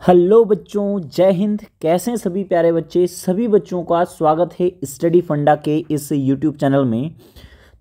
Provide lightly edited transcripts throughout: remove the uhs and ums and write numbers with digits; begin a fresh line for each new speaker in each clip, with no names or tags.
Hello बच्चों, जय हिंद। कैसे हैं सभी प्यारे बच्चे। सभी बच्चों का स्वागत है स्टडी फंडा के इस यूट्यूब चैनल में।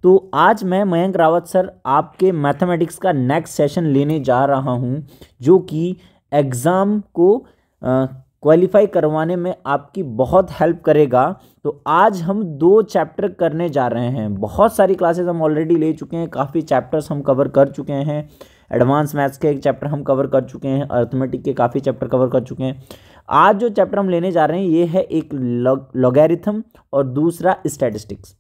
तो आज मैं मयंक रावत सर आपके मैथमेटिक्स का नेक्स्ट सेशन लेने जा रहा हूं, जो कि एग्ज़ाम को क्वालिफाई करवाने में आपकी बहुत हेल्प करेगा। तो आज हम 2 चैप्टर करने जा रहे हैं। बहुत सारी क्लासेस हम ऑलरेडी ले चुके हैं, काफ़ी चैप्टर्स हम कवर कर चुके हैं। एडवांस मैथ्स के एक चैप्टर हम कवर कर चुके हैं, अर्थमेटिक के काफ़ी चैप्टर कवर कर चुके हैं। आज जो चैप्टर हम लेने जा रहे हैं ये है एक लॉगरिथम और दूसरा स्टैटिस्टिक्स।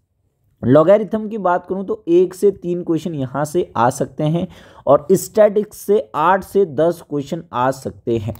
लॉगरिथम की बात करूं तो 1 से 3 क्वेश्चन यहाँ से आ सकते हैं और स्टैटिस्टिक्स से 8 से 10 क्वेश्चन आ सकते हैं।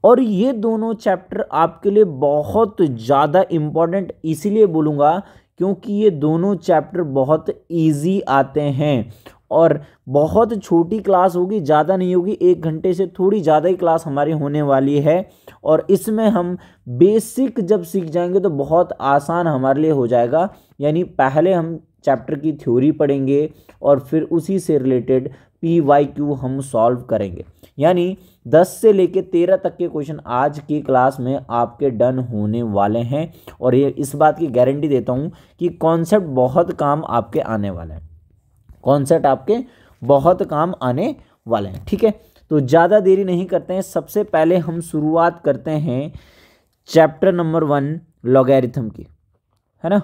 और ये दोनों चैप्टर आपके लिए बहुत ज़्यादा इम्पॉर्टेंट इसीलिए बोलूँगा क्योंकि ये दोनों चैप्टर बहुत इजी आते हैं और बहुत छोटी क्लास होगी, ज़्यादा नहीं होगी। 1 घंटे से थोड़ी ज़्यादा ही क्लास हमारी होने वाली है और इसमें हम बेसिक जब सीख जाएंगे तो बहुत आसान हमारे लिए हो जाएगा। यानी पहले हम चैप्टर की थ्योरी पढ़ेंगे और फिर उसी से रिलेटेड PYQ हम सॉल्व करेंगे। यानी 10 से लेके 13 तक के क्वेश्चन आज की क्लास में आपके डन होने वाले हैं और ये इस बात की गारंटी देता हूँ कि कॉन्सेप्ट बहुत काम आपके आने वाले हैं। कॉन्सेप्ट आपके बहुत काम आने वाले हैं। ठीक है, तो ज़्यादा देरी नहीं करते हैं। सबसे पहले हम शुरुआत करते हैं चैप्टर नंबर 1 लॉगरिथम की, है ना।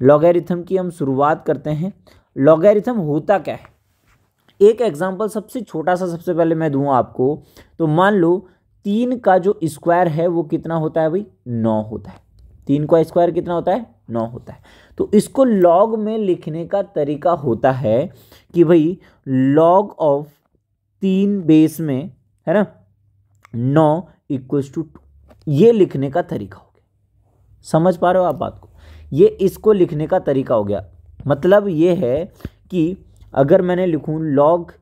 लॉगरिथम की हम शुरुआत करते हैं। लॉगरिथम होता क्या है, एक एग्जांपल सबसे छोटा सा सबसे पहले मैं दूंगा आपको। तो मान लो 3 का जो स्क्वायर है वो कितना होता है भाई, 9 होता है। 3 का स्क्वायर कितना होता है, 9 होता है। तो इसको लॉग में लिखने का तरीका होता है कि भाई लॉग ऑफ 3 बेस में, है ना, 9 इक्वल्स टू 2, ये लिखने का तरीका हो गया। समझ पा रहे हो आप बात को, ये इसको लिखने का तरीका हो गया। मतलब ये है कि अगर मैंने लिखूँ लॉग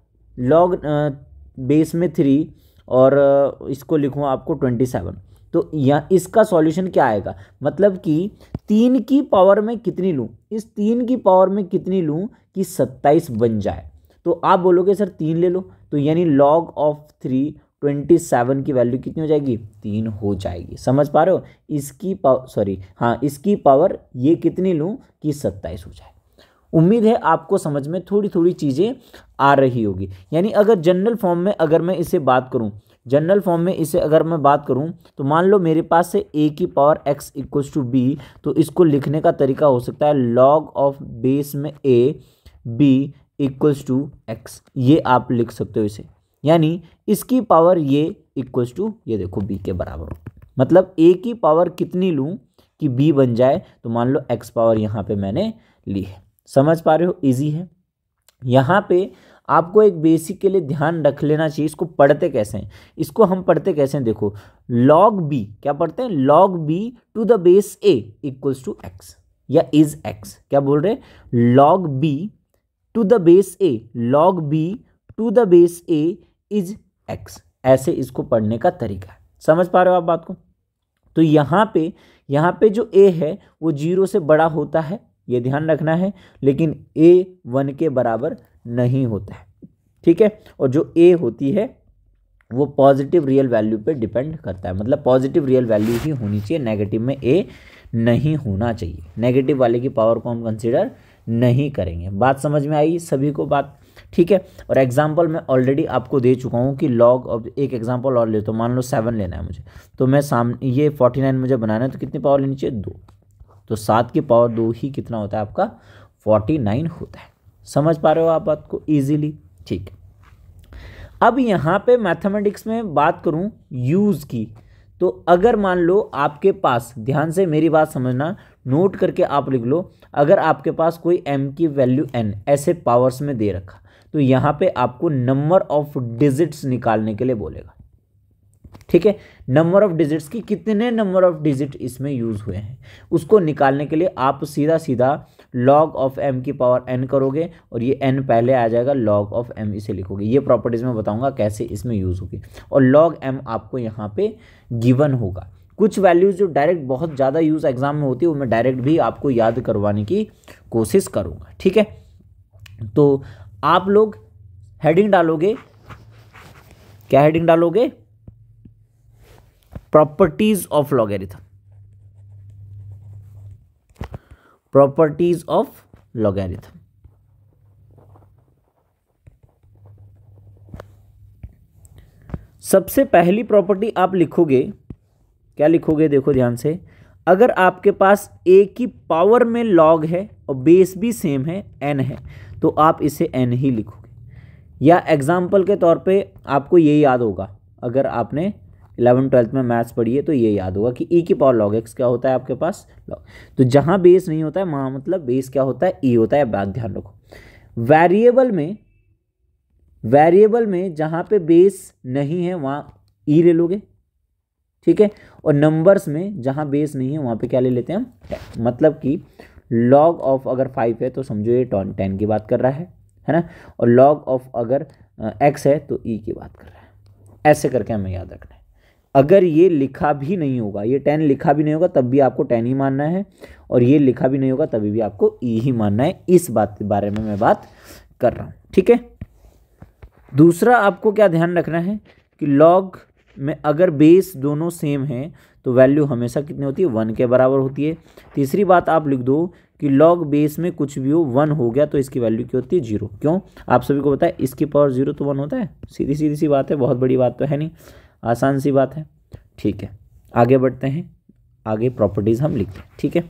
बेस में 3 और इसको लिखूँ आपको 27, तो यहाँ इसका सॉल्यूशन क्या आएगा, मतलब कि 3 की पावर में कितनी लूँ, इस 3 की पावर में कितनी लूँ कि 27 बन जाए। तो आप बोलोगे सर 3 ले लो, तो यानी लॉग ऑफ 3 27 की वैल्यू कितनी हो जाएगी, 3 हो जाएगी। समझ पा रहे हो, इसकी पावर इसकी पावर ये कितनी लूँ कि 27 हो जाए। उम्मीद है आपको समझ में थोड़ी थोड़ी चीज़ें आ रही होगी। यानी अगर जनरल फॉर्म में अगर मैं इसे बात करूं, जनरल फॉर्म में इसे अगर मैं बात करूं तो मान लो मेरे पास से a की power x equals to b, तो इसको लिखने का तरीका हो सकता है लॉग ऑफ बेस में a b equals to x, ये आप लिख सकते हो इसे। यानी इसकी पावर ये इक्वल्स टू ये देखो b के बराबर हो। मतलब a की पावर कितनी लूँ कि b बन जाए, तो मान लो x पावर यहाँ पे मैंने ली है। समझ पा रहे हो, इजी है। यहाँ पे आपको एक बेसिक के लिए ध्यान रख लेना चाहिए। इसको पढ़ते कैसे हैं, इसको हम पढ़ते कैसे हैं, देखो लॉग बी क्या पढ़ते हैं, log B to the base A equals to X या इज एक्स। क्या बोल रहे हैं, log B to the base A, log B to the base A is X, ऐसे इसको पढ़ने का तरीका है। समझ पा रहे हो आप बात को। तो यहाँ पे जो a है वो 0 से बड़ा होता है, ये ध्यान रखना है, लेकिन a 1 के बराबर नहीं होता है। ठीक है, और जो a होती है वो पॉजिटिव रियल वैल्यू पे डिपेंड करता है। मतलब पॉजिटिव रियल वैल्यू ही होनी चाहिए, नेगेटिव में a नहीं होना चाहिए। नेगेटिव वाले की पावर को हम कंसिडर नहीं करेंगे। बात समझ में आई सभी को बात, ठीक है। और एग्जाम्पल मैं ऑलरेडी आपको दे चुका हूँ कि लॉग ऑफ, एक एग्जाम्पल और ले, तो मान लो 7 लेना है मुझे, तो मैं सामने ये 49 मुझे बनाना है, तो कितनी पावर लेनी चाहिए, 2। तो 7 की पावर 2 ही कितना होता है आपका, 49 होता है। समझ पा रहे हो आप बात को इजीली, ठीक। अब यहाँ पे मैथमेटिक्स में बात करूँ यूज़ की, तो अगर मान लो आपके पास, ध्यान से मेरी बात समझना, नोट करके आप लिख लो, अगर आपके पास कोई m की वैल्यू n ऐसे पावर्स में दे रखा, तो यहाँ पे आपको नंबर ऑफ डिजिट्स निकालने के लिए बोलेगा। ठीक है, नंबर ऑफ डिजिट्स की कितने नंबर ऑफ डिजिट इसमें यूज हुए हैं, उसको निकालने के लिए आप सीधा सीधा लॉग ऑफ m की पावर n करोगे और ये n पहले आ जाएगा, लॉग ऑफ m इसे लिखोगे। ये प्रॉपर्टीज में बताऊंगा कैसे इसमें यूज होगी। और लॉग m आपको यहाँ पे गिवन होगा। कुछ वैल्यूज जो डायरेक्ट बहुत ज़्यादा यूज एग्जाम में होती है वो मैं डायरेक्ट भी आपको याद करवाने की कोशिश करूँगा। ठीक है, तो आप लोग हेडिंग डालोगे, क्या हेडिंग डालोगे, properties of logarithm, properties of logarithm. सबसे पहली प्रॉपर्टी आप लिखोगे, क्या लिखोगे, देखो ध्यान से, अगर आपके पास a की पावर में log है और बेस भी सेम है n है, तो आप इसे n ही लिखोगे। या एग्जाम्पल के तौर पे आपको ये याद होगा, अगर आपने 11th-12th में मैथ्स पढ़ी है तो ये याद होगा कि e की पावर log x क्या होता है आपके पास log। तो जहाँ बेस नहीं होता है वहाँ मतलब बेस क्या होता है, e होता है। बात ध्यान रखो, वेरिएबल में जहाँ पे बेस नहीं है वहाँ e ले लोगे, ठीक है। और नंबर्स में जहाँ बेस नहीं है वहाँ पे क्या ले लेते हैं हम, 10। मतलब कि log ऑफ अगर 5 है तो समझो ये 10 की बात कर रहा है ना। और log ऑफ अगर x है तो e की बात कर रहा है। ऐसे करके हमें याद रखना है। अगर ये लिखा भी नहीं होगा, ये 10 लिखा भी नहीं होगा तब भी आपको 10 ही मानना है, और ये लिखा भी नहीं होगा तभी भी आपको e ही मानना है। इस बात के बारे में मैं बात कर रहा हूँ, ठीक है। दूसरा आपको क्या ध्यान रखना है कि log में अगर बेस दोनों सेम हैं तो वैल्यू हमेशा कितनी होती है, 1 के बराबर होती है। तीसरी बात आप लिख दो कि log बेस में कुछ भी हो 1 हो गया तो इसकी वैल्यू क्या होती है, 0। क्यों, आप सभी को पता है इसकी पावर 0 तो 1 होता है। सीधी सी बात है, बहुत बड़ी बात तो है नहीं, आसान सी बात है, ठीक है। आगे बढ़ते हैं, आगे प्रॉपर्टीज़ हम लिखते हैं, ठीक है।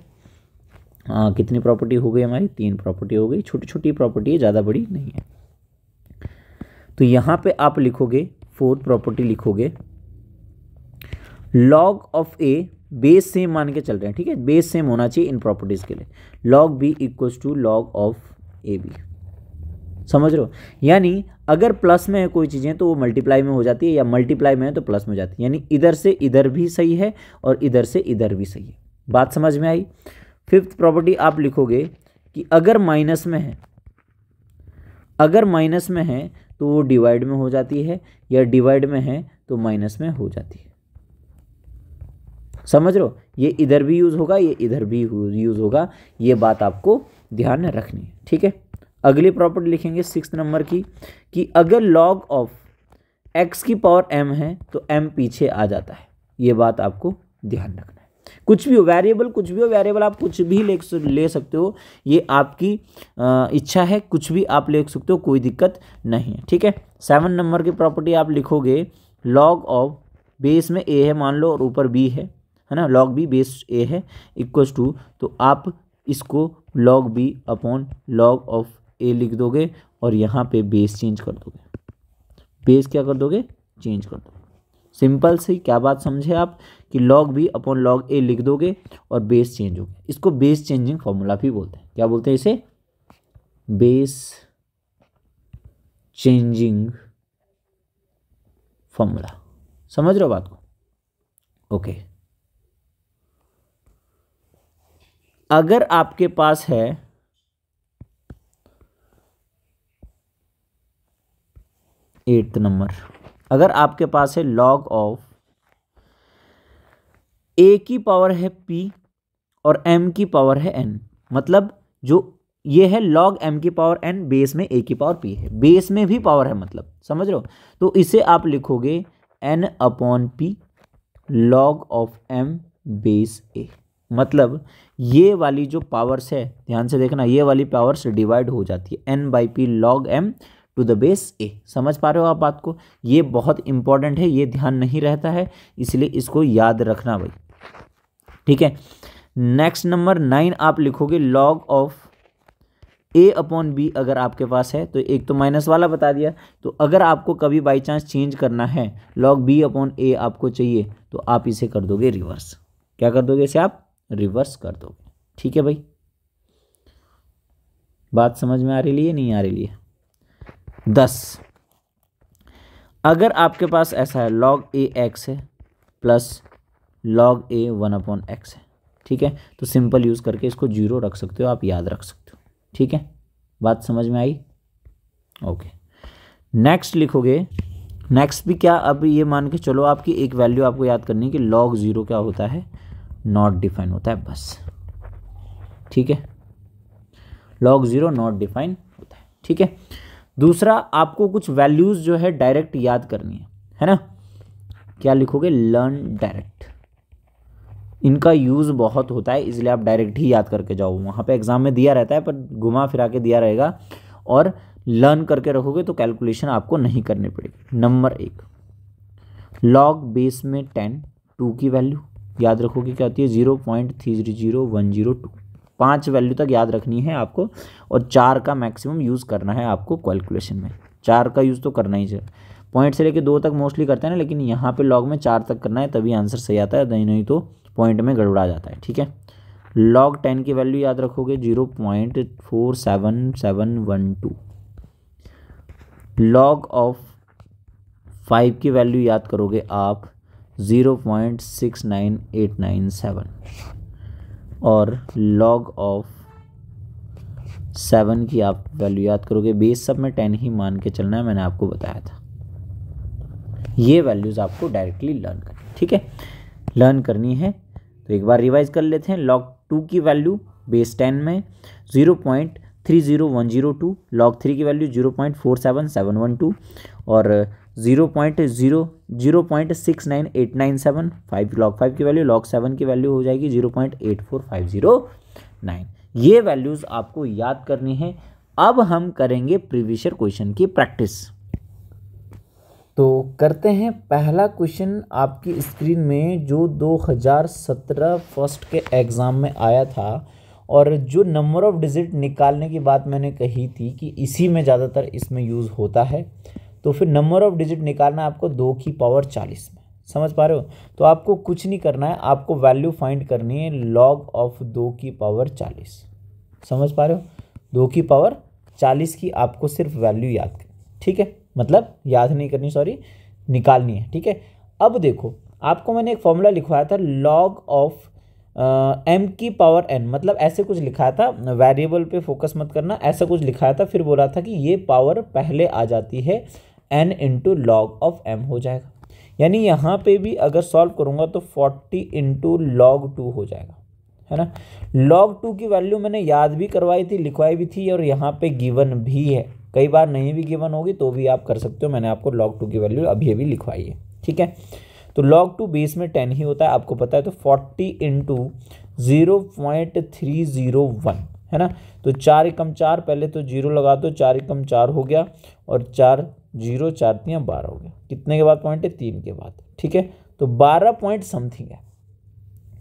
हाँ, कितनी प्रॉपर्टी हो गई हमारी, 3 प्रॉपर्टी हो गई। छोटी छोटी प्रॉपर्टी है, ज़्यादा बड़ी नहीं है। तो यहाँ पे आप लिखोगे 4th प्रॉपर्टी लिखोगे, log of a, base same मान के चल रहे हैं, ठीक है, बेस सेम होना चाहिए इन प्रॉपर्टीज़ के लिए। log b equals to log of A B, समझ रहे हो। यानी अगर प्लस में है कोई चीज़ें तो वो मल्टीप्लाई में हो जाती है, या मल्टीप्लाई में है तो प्लस में हो जाती है। यानी इधर से इधर भी सही है और इधर से इधर भी सही है। बात समझ में आई। 5th प्रॉपर्टी आप लिखोगे कि अगर माइनस में है, अगर माइनस में है तो वो डिवाइड में हो जाती है, या डिवाइड में है तो माइनस में हो जाती है। समझ रहे हो, ये इधर भी यूज़ होगा, ये इधर भी यूज़ होगा, ये बात आपको ध्यान में रखनी है, ठीक है। अगली प्रॉपर्टी लिखेंगे 6th नंबर की, कि अगर log ऑफ x की पावर m है तो m पीछे आ जाता है। ये बात आपको ध्यान रखना है। कुछ भी हो वेरिएबल, कुछ भी हो वेरिएबल, आप कुछ भी ले सकते हो, ये आपकी इच्छा है, कुछ भी आप ले सकते हो, कोई दिक्कत नहीं है, ठीक है। 7 नंबर की प्रॉपर्टी आप लिखोगे, log ऑफ बेस में a है मान लो और ऊपर b है ना, log b बेस a है इक्वल्स टू, तो आप इसको log b upon log of a लिख दोगे और यहाँ पे बेस चेंज कर दोगे। बेस क्या कर दोगे, चेंज कर दोगे। सिंपल सी क्या बात समझे आप, कि log b upon log a लिख दोगे और बेस चेंज हो गया। इसको बेस चेंजिंग फॉर्मूला भी बोलते हैं। क्या बोलते हैं इसे, बेस चेंजिंग फॉर्मूला। समझ रहे हो बात को, ओके। अगर आपके पास है 8th नंबर, अगर आपके पास है log ऑफ a की पावर है p और m की पावर है n, मतलब जो ये है log m की पावर n, बेस में a की पावर p है, बेस में भी पावर है, मतलब समझ रहे हो। तो इसे आप लिखोगे n upon p log of m base a। मतलब ये वाली जो पावर्स है, ध्यान से देखना, ये वाली पावर्स डिवाइड हो जाती है, n by P log m to the base a। समझ पा रहे हो आप बात को, ये बहुत इंपॉर्टेंट है, ये ध्यान नहीं रहता है, इसलिए इसको याद रखना भाई, ठीक है। नेक्स्ट नंबर 9 आप लिखोगे, log of a upon b अगर आपके पास है तो, एक तो माइनस वाला बता दिया, तो अगर आपको कभी बाई चांस चेंज करना है, log b अपॉन a आपको चाहिए, तो आप इसे कर दोगे रिवर्स। क्या कर दोगे, इसे आप रिवर्स कर दोगे, ठीक है भाई। बात समझ में आ रही है, नहीं आ रही है। 10, अगर आपके पास ऐसा है log a x है plus log a 1 upon x है, ठीक है, तो सिंपल यूज़ करके इसको 0 रख सकते हो, आप याद रख सकते हो, ठीक है। बात समझ में आई, ओके। नेक्स्ट लिखोगे, नेक्स्ट भी क्या, अब ये मान के चलो आपकी एक वैल्यू आपको याद करनी है कि log 0 क्या होता है, नॉट डिफाइन होता है, बस, ठीक है। log 0 नॉट डिफाइन होता है, ठीक है। दूसरा, आपको कुछ वैल्यूज़ जो है डायरेक्ट याद करनी है ना। क्या लिखोगे, लर्न डायरेक्ट। इनका यूज़ बहुत होता है, इसलिए आप डायरेक्ट ही याद करके जाओ। वहाँ पे एग्ज़ाम में दिया रहता है पर घुमा फिरा के दिया रहेगा, और लर्न करके रखोगे तो कैलकुलेशन आपको नहीं करनी पड़ेगी। नंबर 1, लॉग बेस में 10 2 की वैल्यू याद रखोगे क्या होती है 0.300102। 5 वैल्यू तक याद रखनी है आपको, और 4 का मैक्सिमम यूज़ करना है आपको कैलकुलेशन में। 4 का यूज़ तो करना ही चाहिए। पॉइंट से लेके 2 तक मोस्टली करते हैं ना, लेकिन यहाँ पे लॉग में 4 तक करना है, तभी आंसर सही आता है, नहीं तो पॉइंट में गड़बड़ा जाता है। ठीक है, लॉग 10 की वैल्यू याद रखोगे 0.47712। लॉग ऑफ 5 की वैल्यू याद करोगे आप 0.69897, और लॉग ऑफ 7 की आप वैल्यू याद करोगे, बेस सब में 10 ही मान के चलना है, मैंने आपको बताया था। ये वैल्यूज़ आपको डायरेक्टली लर्न करनी, ठीक है, लर्न करनी है। तो एक बार रिवाइज कर लेते हैं। लॉग 2 की वैल्यू बेस 10 में 0.30102, लॉग 3 की वैल्यू 0.47712, और 0.69897। 5 लॉग 5 की वैल्यू, लॉग 7 की वैल्यू हो जाएगी 0.84509। ये वैल्यूज़ आपको याद करनी है। अब हम करेंगे प्रीवियस ईयर क्वेश्चन की प्रैक्टिस। तो करते हैं पहला क्वेश्चन आपकी स्क्रीन में, जो 2017 फर्स्ट के एग्ज़ाम में आया था, और जो नंबर ऑफ़ डिजिट निकालने की बात मैंने कही थी कि इसी में ज़्यादातर इसमें यूज़ होता है। तो फिर नंबर ऑफ़ डिजिट निकालना है आपको 2 की पावर 40 में, समझ पा रहे हो। तो आपको कुछ नहीं करना है, आपको वैल्यू फाइंड करनी है लॉग ऑफ 2 की पावर 40, समझ पा रहे हो। 2 की पावर 40 की आपको सिर्फ वैल्यू याद करनी, ठीक है, मतलब याद नहीं करनी, सॉरी, निकालनी है। ठीक है, अब देखो आपको मैंने एक फॉर्मूला लिखवाया था लॉग ऑफ m की पावर n, मतलब ऐसे कुछ लिखा था, वेरिएबल पे फोकस मत करना, ऐसा कुछ लिखाया था। फिर बोला था कि ये पावर पहले आ जाती है n into log of m हो जाएगा। यानी यहाँ पे भी अगर सॉल्व करूँगा तो 40 इंटू लॉग 2 हो जाएगा, है ना। लॉग 2 की वैल्यू मैंने याद भी करवाई थी, लिखवाई भी थी, और यहाँ पे गिवन भी है। कई बार नहीं भी गिवन होगी तो भी आप कर सकते हो, मैंने आपको log 2 की वैल्यू अभी अभी लिखवाई है। ठीक है, तो log 2 बेस में 10 ही होता है, आपको पता है। तो 40 इंटू 0.301, है ना। तो 4 एकम 4, पहले तो 0 लगा दो, 4 एकम 4 हो गया, और 4 0 4 3 12 हो गया। कितने के बाद पॉइंट है? 3 के बाद। ठीक है, तो 12 पॉइंट समथिंग है।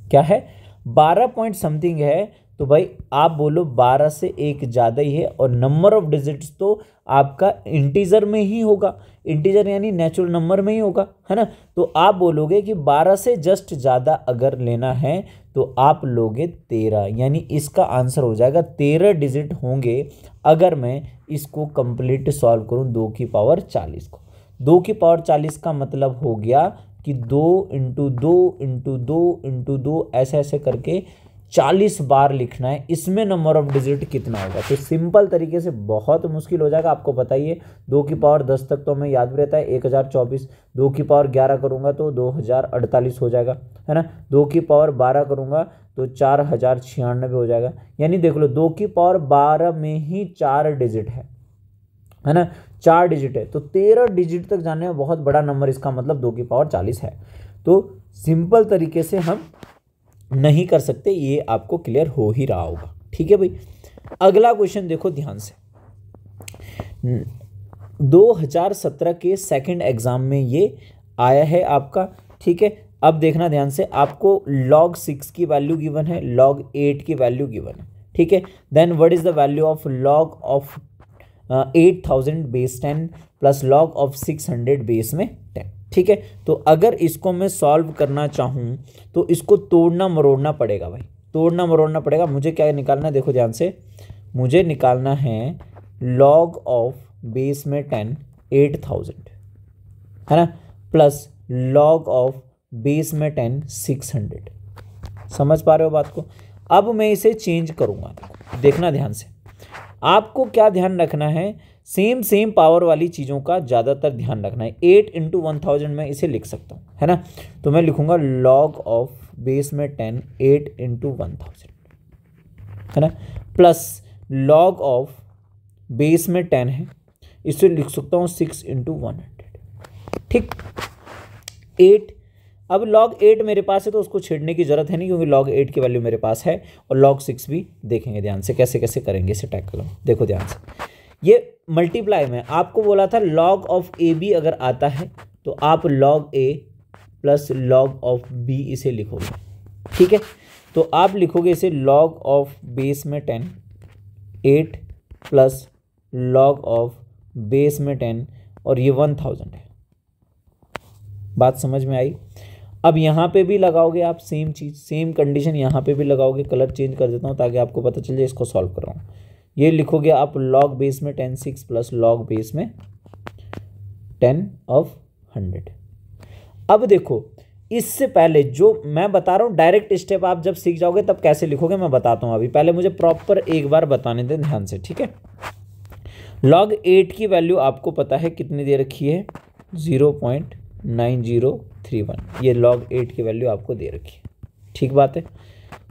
क्या है? 12 पॉइंट समथिंग है। तो भाई आप बोलो 12 से एक ज़्यादा ही है, और नंबर ऑफ डिजिट्स तो आपका इंटीजर में ही होगा, इंटीजर यानी नेचुरल नंबर में ही होगा, है ना। तो आप बोलोगे कि 12 से जस्ट ज़्यादा अगर लेना है तो आप लोगे 13, यानी इसका आंसर हो जाएगा 13 डिजिट होंगे अगर मैं इसको कंप्लीट सॉल्व करूं 2 की पावर 40 को। 2 की पावर 40 का मतलब हो गया कि 2 इंटू 2 इंटू 2 इंटू 2 ऐसे ऐसे करके 40 बार लिखना है। इसमें नंबर ऑफ डिजिट कितना होगा? तो सिंपल तरीके से बहुत मुश्किल हो जाएगा, आपको बताइए। 2 की पावर 10 तक तो हमें याद भी रहता है 1024। 2 की पावर 11 करूँगा तो 2048 हो जाएगा, है ना। 2 की पावर 12 करूँगा तो 4096 हो जाएगा। यानी देख लो 2 की पावर 12 में ही 4 डिजिट है ना, 4 डिजिट है। तो 13 डिजिट तक जाने में बहुत बड़ा नंबर, इसका मतलब 2 की पावर 40 है। तो सिंपल तरीके से हम नहीं कर सकते, ये आपको क्लियर हो ही रहा होगा। ठीक है भाई, अगला क्वेश्चन देखो ध्यान से। 2017 के सेकंड एग्जाम में ये आया है आपका। ठीक है, अब देखना ध्यान से, आपको log 6 की वैल्यू गिवन है, log 8 की वैल्यू गिवन है। ठीक है, then what is the value of log of 8000 base 10 plus log of 600 base में 10। ठीक है, तो अगर इसको मैं सॉल्व करना चाहूँ तो इसको तोड़ना मरोड़ना पड़ेगा भाई, तोड़ना मरोड़ना पड़ेगा। मुझे क्या निकालना है? देखो ध्यान से, मुझे निकालना है log ऑफ बेस में 10 8000, है ना, प्लस log ऑफ बेस में 10 600। समझ पा रहे हो बात को? अब मैं इसे चेंज करूँगा, देखना ध्यान से। आपको क्या ध्यान रखना है? सेम पावर वाली चीज़ों का ज़्यादातर ध्यान रखना है। 8 इंटू 1000 मैं इसे लिख सकता हूँ, है ना। तो मैं लिखूँगा log ऑफ बेस में 10 8 इंटू 1000, है ना, प्लस log ऑफ बेस में 10 है, इसे लिख सकता हूँ 6 इंटू 100। ठीक, 8 अब log 8 मेरे पास है तो उसको छेड़ने की जरूरत है नहीं, क्योंकि log 8 की वैल्यू मेरे पास है। और log 6 भी देखेंगे ध्यान से कैसे कैसे करेंगे इसे टैकल। देखो ध्यान से, ये मल्टीप्लाई में आपको बोला था log ऑफ ए बी अगर आता है तो आप log a plus log of b इसे लिखोगे, ठीक है। तो आप लिखोगे इसे log ऑफ बेस में 10 8 प्लस log ऑफ बेस में 10 और ये 1000 है। बात समझ में आई। अब यहाँ पे भी लगाओगे आप सेम चीज़, सेम कंडीशन यहाँ पे भी लगाओगे। कलर चेंज कर देता हूँ ताकि आपको पता चल जाए इसको सॉल्व कर रहा हूँ। ये लिखोगे आप log बेस में 10 6 प्लस log बेस में 10 ऑफ 100। अब देखो, इससे पहले जो मैं बता रहा हूँ डायरेक्ट स्टेप आप जब सीख जाओगे तब कैसे लिखोगे मैं बताता हूँ। अभी पहले मुझे प्रॉपर एक बार बताने दें ध्यान से, ठीक है। log 8 की वैल्यू आपको पता है कितनी दे रखी है, 0.9031। ये log 8 की वैल्यू आपको दे रखी है, ठीक बात है।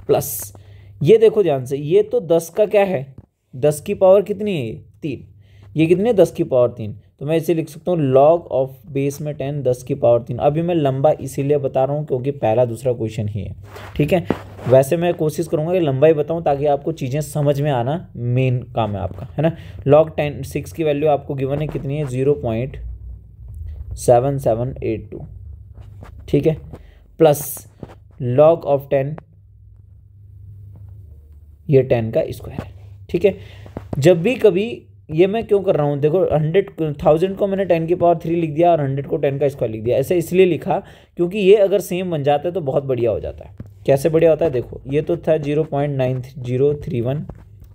प्लस ये देखो ध्यान से, ये तो 10 का क्या है, 10 की पावर कितनी है, 3। ये कितनी है, 10 की पावर 3। तो मैं इसे लिख सकता हूँ log ऑफ बेस में 10 10 की पावर 3। अभी मैं लंबा इसीलिए बता रहा हूँ क्योंकि पहला दूसरा क्वेश्चन ही है, ठीक है। वैसे मैं कोशिश करूँगा कि लंबा ही बताऊँ ताकि आपको चीज़ें समझ में आना मेन काम है आपका, है ना। log 6 की वैल्यू आपको गिवन है कितनी है, 0.7782, ठीक है। प्लस log ऑफ 10, ये 10 का स्क्वायर है, ठीक है। जब भी कभी ये मैं क्यों कर रहा हूँ, देखो 1000 को मैंने 10 की पावर 3 लिख दिया और 100 को 10 का स्क्वायर लिख दिया। ऐसे इसलिए लिखा क्योंकि ये अगर सेम बन जाता है तो बहुत बढ़िया हो जाता है। कैसे बढ़िया होता है, देखो ये तो था 0.9031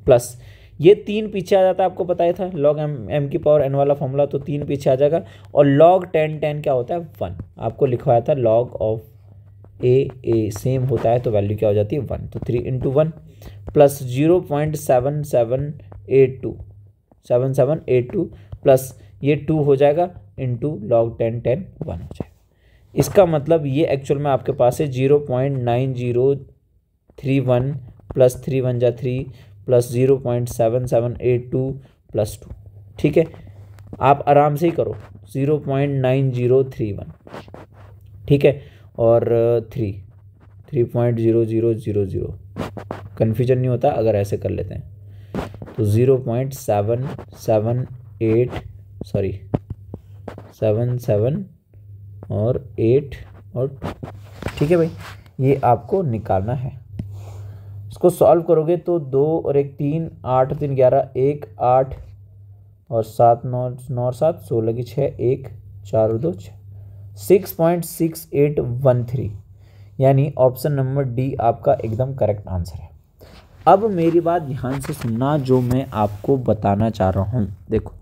प्लस ये 3 पीछे आ जाता है, आपको पता ही था log m की पावर n वाला फॉर्मूला, तो 3 पीछे आ जाएगा। और log 10 क्या होता है, 1। आपको लिखवाया था log ऑफ a सेम होता है तो वैल्यू क्या हो जाती है, 1। तो 3 × 1 प्लस 0.7782 प्लस ये 2 हो जाएगा इंटू log 10 1 हो जाएगा। इसका मतलब ये एक्चुअल में आपके पास है 0.9031 प्लस 3 1 जा 3 प्लस 0.7782 प्लस 2, ठीक है। आप आराम से ही करो, 0.9031, ठीक है, और 3.0000, कन्फ्यूजन नहीं होता अगर ऐसे कर लेते हैं। तो 77 और 8 और 2, ठीक है भाई। ये आपको निकालना है। इसको सॉल्व करोगे तो 2 और 1 3 8 3 11 1 8 और 7 9 9 7 16 की 6 1 4 और 2 6, 6.6813, यानी ऑप्शन नंबर डी आपका एकदम करेक्ट आंसर है। अब मेरी बात ध्यान से सुनना, जो मैं आपको बताना चाह रहा हूँ। देखो,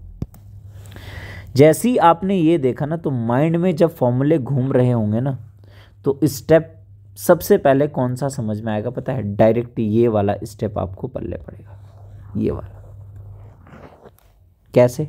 जैसे ही आपने ये देखा ना तो माइंड में जब फॉर्मूले घूम रहे होंगे ना तो स्टेप सबसे पहले कौन सा समझ में आएगा पता है, डायरेक्ट ये वाला स्टेप आपको पल्ले पड़ेगा, ये वाला। कैसे,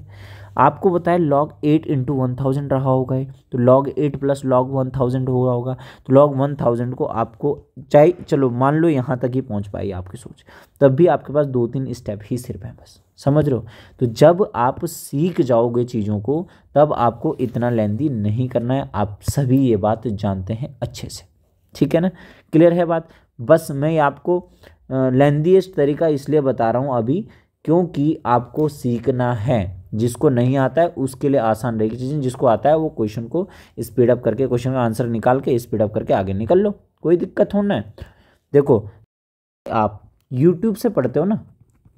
आपको बताया log 8 × 1000 रहा होगा, तो log 8 प्लस log 1000 हुआ होगा। तो log 1000 को आपको चाहे, चलो मान लो यहाँ तक ही पहुँच पाई आपकी सोच, तब भी आपके पास 2-3 स्टेप ही सिर्फ हैं बस, समझ रहे हो। तो जब आप सीख जाओगे चीज़ों को तब आपको इतना लेंदी नहीं करना है। आप सभी ये बात जानते हैं अच्छे से, ठीक है ना, क्लियर है बात। बस मैं आपको लेंदीएस्ट तरीका इसलिए बता रहा हूँ अभी क्योंकि आपको सीखना है। जिसको नहीं आता है उसके लिए आसान रहेगी चीज़ें, जिसको आता है वो क्वेश्चन को स्पीड अप करके, क्वेश्चन का आंसर निकाल के स्पीड अप करके आगे निकल लो, कोई दिक्कत होना है। देखो, आप यूट्यूब से पढ़ते हो ना,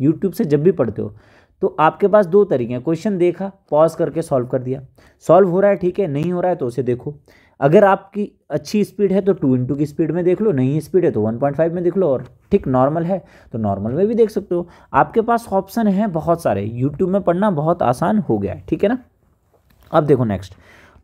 यूट्यूब से जब भी पढ़ते हो तो आपके पास 2 तरीके हैं। क्वेश्चन देखा, पॉज करके सॉल्व कर दिया, सॉल्व हो रहा है ठीक है, नहीं हो रहा है तो उसे देखो। अगर आपकी अच्छी स्पीड है तो 2 की स्पीड में देख लो, नहीं स्पीड है तो 1.5 में देख लो, और ठीक नॉर्मल है तो नॉर्मल में भी देख सकते हो। आपके पास ऑप्शन है बहुत सारे, यूट्यूब में पढ़ना बहुत आसान हो गया है, ठीक है ना। अब देखो नेक्स्ट,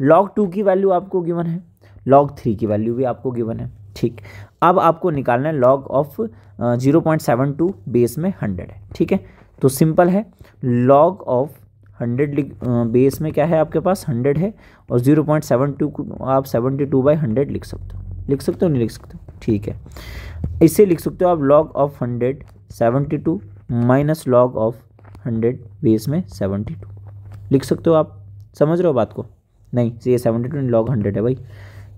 log 2 की वैल्यू आपको गिवन है, log 3 की वैल्यू भी आपको गिवन है, ठीक। अब आपको निकालना है log ऑफ 0.72 बेस में 100 है, ठीक है। तो सिंपल है, log ऑफ 100 बेस में क्या है आपके पास 100 है, और 0.72 को आप 72/100 लिख सकते हो, नहीं लिख सकते हो, ठीक है। इसे लिख सकते हो आप log of 100 72 minus log of 100 base में 72 लिख सकते हो आप, समझ रहे हो बात को। नहीं, ये 72 log 100 है भाई,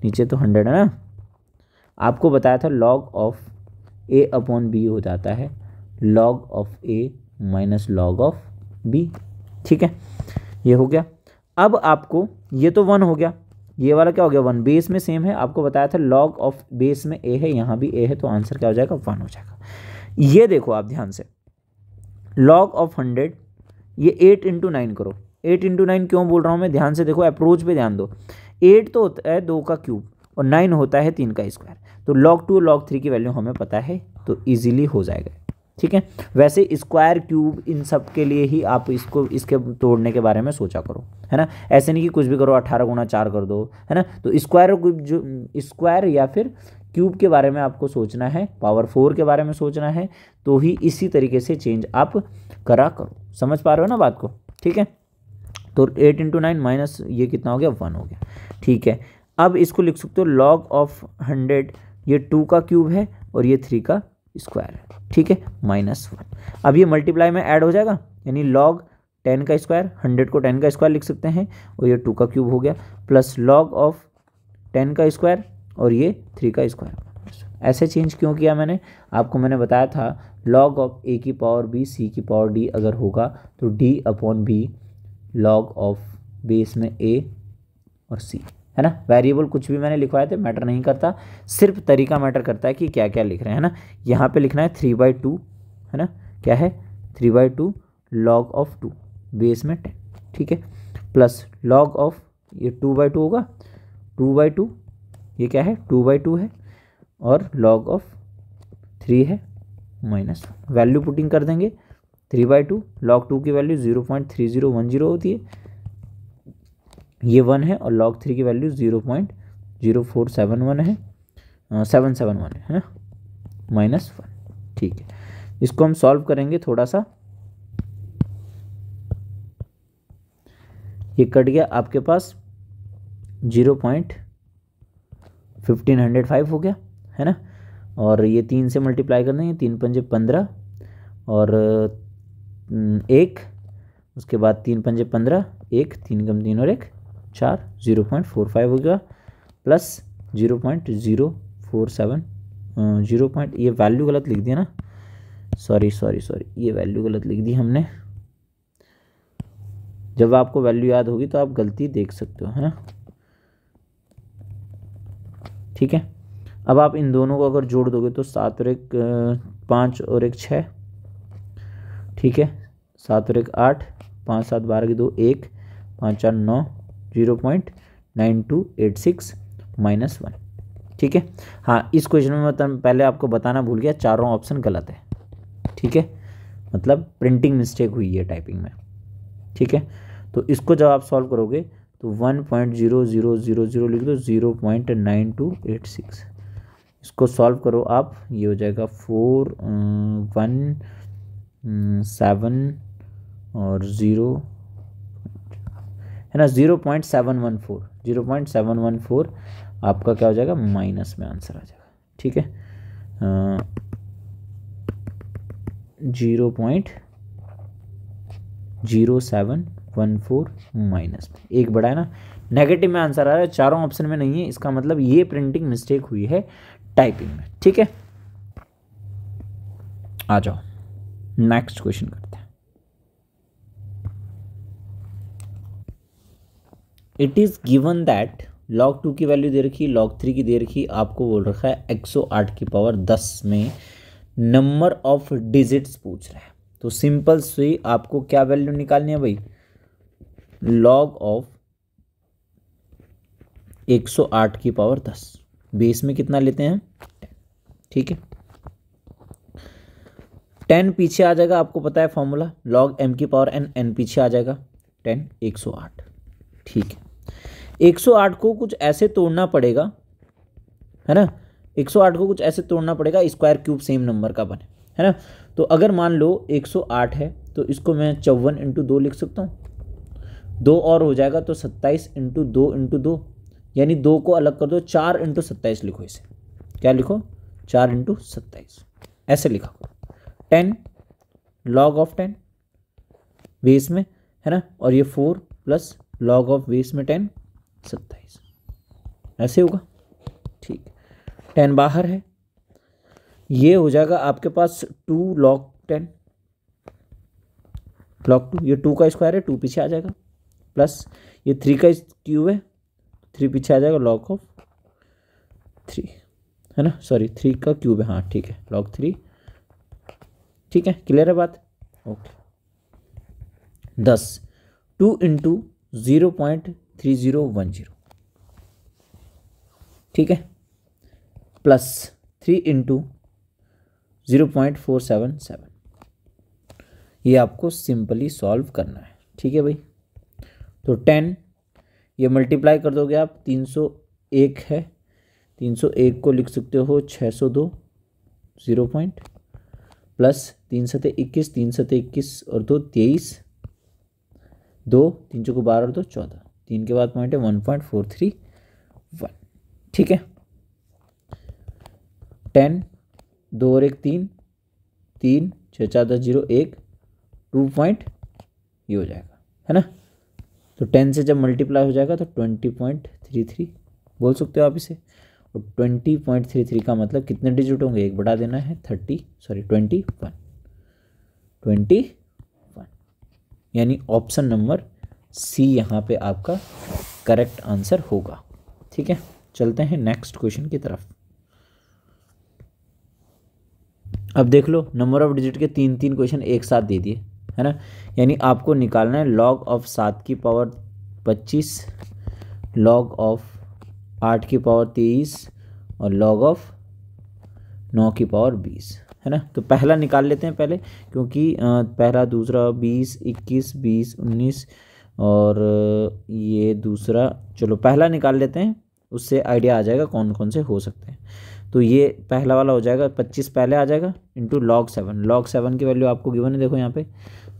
नीचे तो 100 है ना। आपको बताया था log of a upon b हो जाता है log of a minus log of b। ठीक है, ये हो गया। अब आपको ये तो 1 हो गया, ये वाला क्या हो गया 1, बेस में सेम है। आपको बताया था log ऑफ बेस में a है, यहाँ भी a है, तो आंसर क्या हो जाएगा 1 हो जाएगा। ये देखो आप ध्यान से, log ऑफ 100, ये 8 इंटू 9 करो। 8 इंटू 9 क्यों बोल रहा हूँ मैं, ध्यान से देखो, अप्रोच पे ध्यान दो। 8 तो होता है 2 का क्यूब और 9 होता है 3 का स्क्वायर, तो log 2 log 3 की वैल्यू हमें पता है, तो इजीली हो जाएगा। ठीक है, वैसे स्क्वायर क्यूब इन सब के लिए ही आप इसको इसके तोड़ने के बारे में सोचा करो, है ना। ऐसे नहीं कि कुछ भी करो 18 गुणा 4 कर दो, है ना। तो स्क्वायर जो स्क्वायर या फिर क्यूब के बारे में आपको सोचना है, पावर 4 के बारे में सोचना है, तो ही इसी तरीके से चेंज आप करा करो। समझ पा रहे हो ना बात को। ठीक है, तो 8 इंटू 9 माइनस ये कितना हो गया 1 हो गया। ठीक है, अब इसको लिख सकते हो log ऑफ 100, ये 2 का क्यूब है और ये 3 का स्क्वायर है। ठीक है, -1। अब ये मल्टीप्लाई में ऐड हो जाएगा, यानी log 10 का स्क्वायर, 100 को 10 का स्क्वायर लिख सकते हैं, और ये 2 का क्यूब हो गया, प्लस log ऑफ 10 का स्क्वायर और ये 3 का स्क्वायर। ऐसे चेंज क्यों किया मैंने, आपको मैंने बताया था log ऑफ a की पावर b c की पावर d अगर होगा तो d upon b log of base में a और c, है ना। वेरिएबल कुछ भी मैंने लिखवाए थे मैटर नहीं करता, सिर्फ तरीका मैटर करता है कि क्या क्या लिख रहे हैं, है ना। यहाँ पे लिखना है 3/2, है ना, क्या है 3/2 log ऑफ 2 बेस में 10। ठीक है, प्लस log ऑफ ये 2/2 होगा, 2/2 ये क्या है 2/2 है, और log ऑफ 3 है -1। वैल्यू पुटिंग कर देंगे, 3/2 log 2 की वैल्यू 0.3010 होती है, ये 1 है, और log 3 की वैल्यू 0.0471 है, 771 है ना, -1। ठीक है, इसको हम सॉल्व करेंगे थोड़ा सा, ये कट गया आपके पास 0.1505 हो गया, है ना। और ये 3 से मल्टीप्लाई कर देंगे, 3 पंजे 15 और 1, उसके बाद 3 पंजे 15, 1 3 कम 3 और 1 4, 0.45 हो गया, प्लस 0.047 ये वैल्यू गलत लिख दिया ना, सॉरी, ये वैल्यू गलत लिख दी हमने। जब आपको वैल्यू याद होगी तो आप गलती देख सकते हो, है ना। ठीक है, अब आप इन दोनों को अगर जोड़ दोगे तो 7 और 1 5 और 1 6, ठीक है, 7 और 1 8, 5 7 12 की 2 1, 5 4 9, 0.9286 -1। ठीक है, हाँ, इस क्वेश्चन में मैं पहले आपको बताना भूल गया, चारों ऑप्शन गलत है। ठीक है, मतलब प्रिंटिंग मिस्टेक हुई है टाइपिंग में। ठीक है, तो इसको जब आप सॉल्व करोगे तो 1.0000 लिख दो, 0.9286, इसको सॉल्व करो आप, ये हो जाएगा 417 और 0, है ना, 0.714 आपका क्या हो जाएगा, माइनस में आंसर आ जाएगा। ठीक है, 0.0714 माइनस में, एक बड़ा है ना, नेगेटिव में आंसर आ रहा है, चारों ऑप्शन में नहीं है, इसका मतलब ये प्रिंटिंग मिस्टेक हुई है टाइपिंग में। ठीक है, आ जाओ नेक्स्ट क्वेश्चन करते हैं। It is given that log 2 की वैल्यू दे रखी, log 3 की दे रखी, आपको बोल रखा है 108 की पावर 10 में नंबर ऑफ डिजिट्स पूछ रहा है। तो सिंपल से आपको क्या वैल्यू निकालनी है भाई, log ऑफ 108 की पावर 10, बेस में कितना लेते हैं 10। ठीक है, 10 पीछे आ जाएगा, आपको पता है फॉर्मूला, log m की पावर n, n पीछे आ जाएगा 10, 108। ठीक है, 108 को कुछ ऐसे तोड़ना पड़ेगा, है ना, 108 को कुछ ऐसे तोड़ना पड़ेगा स्क्वायर क्यूब सेम नंबर का बने, है ना। तो अगर मान लो 108 है तो इसको मैं 54 इंटू 2 लिख सकता हूँ, 2 और हो जाएगा तो 27 इंटू 2 इंटू 2, यानी 2 को अलग कर दो, 4 इंटू 27 लिखो, इसे क्या लिखो 4 इंटू 27, ऐसे लिखा। 10 log ऑफ 10 बेस में, है ना, और ये 4 प्लस log ऑफ बेस में 10 27, ऐसे होगा। 10 बाहर है, ये हो जाएगा आपके पास 2 log 10 log 2, ये 2 का स्क्वायर है, 2 पीछे आ जाएगा, प्लस ये 3 का क्यूब है, 3 पीछे आ जाएगा, log ऑफ 3 है ना, सॉरी 3 का क्यूब है, हाँ ठीक है, log 3, ठीक है, क्लियर है बात, ओके। 10 2 इंटू 0.3010, ठीक है, प्लस 3 इंटू 0.477, ये आपको सिंपली सॉल्व करना है, ठीक है भाई। तो 10 ये मल्टीप्लाई कर दोगे आप, 301 है, 301 को लिख सकते हो 602 0 पॉइंट, प्लस 3 सते 21, 3 सते 21 और 2 23, 2 3 चौको 12 और 2 14, 3 के बाद पॉइंट है 1.431, ठीक है। 10 2 और 1 3 3 6 4 10 0 1 2 पॉइंट ये हो जाएगा, है ना। तो 10 से जब मल्टीप्लाई हो जाएगा तो 20.33 बोल सकते हो आप इसे, और 20.33 का मतलब कितने डिजिट होंगे, एक बढ़ा देना है 21, यानी ऑप्शन नंबर सी यहाँ पे आपका करेक्ट आंसर होगा, ठीक है। चलते हैं नेक्स्ट क्वेश्चन की तरफ। अब देख लो, नंबर ऑफ डिजिट के 3 क्वेश्चन एक साथ दे दिए, है ना, यानी आपको निकालना है लॉग ऑफ 7 की पावर 25, लॉग ऑफ 8 की पावर 23 और लॉग ऑफ 9 की पावर 20, है ना। तो पहला निकाल लेते हैं पहले, क्योंकि पहला दूसरा 20 21 20 19 और ये दूसरा, चलो पहला निकाल लेते हैं, उससे आइडिया आ जाएगा कौन कौन से हो सकते हैं। तो ये पहला वाला हो जाएगा 25 पहले आ जाएगा इंटू log 7 की वैल्यू आपको गिवन है, देखो यहाँ पे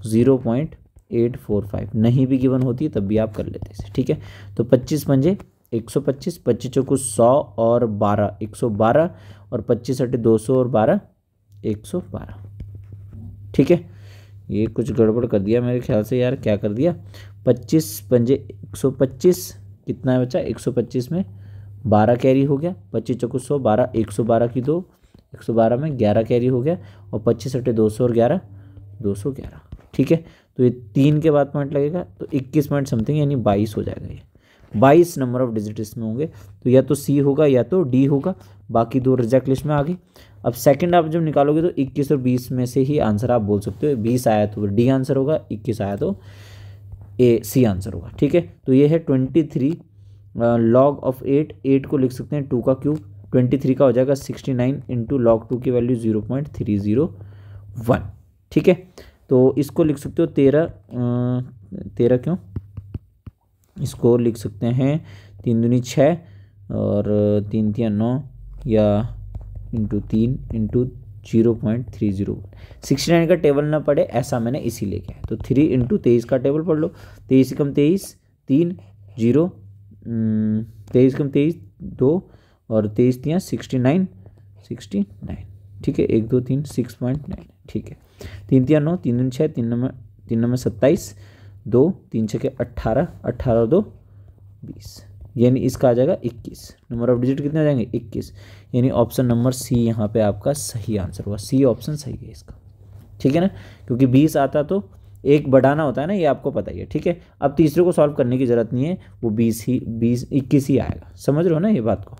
0.845, नहीं भी गिवन होती तब भी आप कर लेते इसे, ठीक है। तो 25 पंजे 125, 25 चौको 100 और 12 112 और 25 अट्ठे 200 और 12 112, ठीक है। ये कुछ गड़बड़ कर दिया मेरे ख्याल से यार, क्या कर दिया, 25 पंजे 125, कितना है बच्चा, 125 में 12 कैरी हो गया, 25 चौको 100 12 112 की 2, 112 में 11 कैरी हो गया, और 25 अट्ठे 200 और 11 211, ठीक है। तो ये 3 के बाद पॉइंट लगेगा तो 21 पॉइंट समथिंग, यानी 22 हो जाएगा, ये 22 नंबर ऑफ डिजिट इसमें होंगे। तो या तो सी होगा या तो डी होगा, बाकी 2 रिजेक्ट लिस्ट में आ गई। अब सेकंड आप जब निकालोगे तो 21 और 20 में से ही आंसर आप बोल सकते हो, 20 आया तो डी आंसर होगा, 21 आया तो ए सी आंसर होगा, ठीक है। तो ये है 23 लॉग ऑफ 8 को लिख सकते हैं 2 का क्यूब, 23 का हो जाएगा 69 इंटू लॉग 2 की वैल्यू 0.301, ठीक है। तो इसको लिख सकते हो 13 क्यों, इसको लिख सकते हैं 3 दूनी 6 और 3 तिया 9 या इंटू 3 इंटू 0.301, 69 का टेबल ना पड़े ऐसा मैंने इसीलिए किया है। तो 3 इंटू 23 का टेबल पढ़ लो, 23 कम 23 3 0, 23 कम 23 2 और 23 तिया 69, ठीक है, 1 2 3 6.9, ठीक है। 3 तिया 9 3 दूनी 6 3 9 27 2 3 6 के 18 और 2 20, यानी इसका आ जाएगा 21। नंबर ऑफ डिजिट कितने हो जाएंगे 21, यानी ऑप्शन नंबर सी यहाँ पे आपका सही आंसर हुआ, सी ऑप्शन सही है इसका, ठीक है ना। क्योंकि 20 आता तो एक बढ़ाना होता है ना, ये आपको पता ही है, ठीक है। अब तीसरे को सॉल्व करने की जरूरत नहीं है, वो 21 ही आएगा, समझ रहे हो ना ये बात को।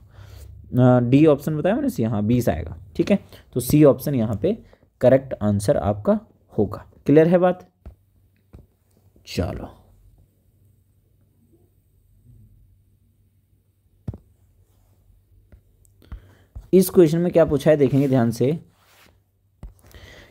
डी ऑप्शन बताया मैंने, सी, हाँ 20 आएगा, ठीक है। तो सी ऑप्शन यहाँ पे करेक्ट आंसर आपका होगा, क्लियर है बात। चलो इस क्वेश्चन में क्या पूछा है देखेंगे ध्यान से,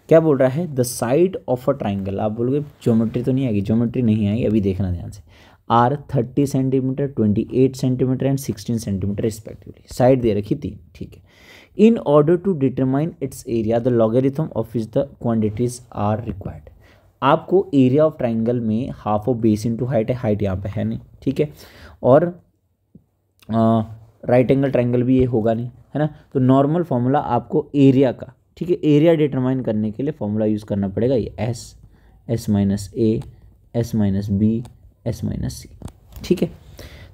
क्या बोल रहा है, the side of a triangle, आप बोलोगे ज्योमेट्री तो नहीं आएगी, ज्योमेट्री नहीं आई, अभी देखना ध्यान से, are 30 centimetre 28 centimetre and 16 centimetre respectively, side दे रखी 3, ठीक है। In order to determine its area the logarithm of which the quantities are required, आपको एरिया ऑफ ट्राइंगल में half of base into height है, हाइट यहाँ पे है नहीं, ठीक है, और राइट एंगल ट्राइंगल भी ये होगा नहीं, है ना। तो नॉर्मल फॉर्मूला आपको एरिया का, ठीक है, एरिया डिटरमाइन करने के लिए फॉर्मूला यूज़ करना पड़ेगा, ये S minus A, S minus B, S minus C, ठीक है।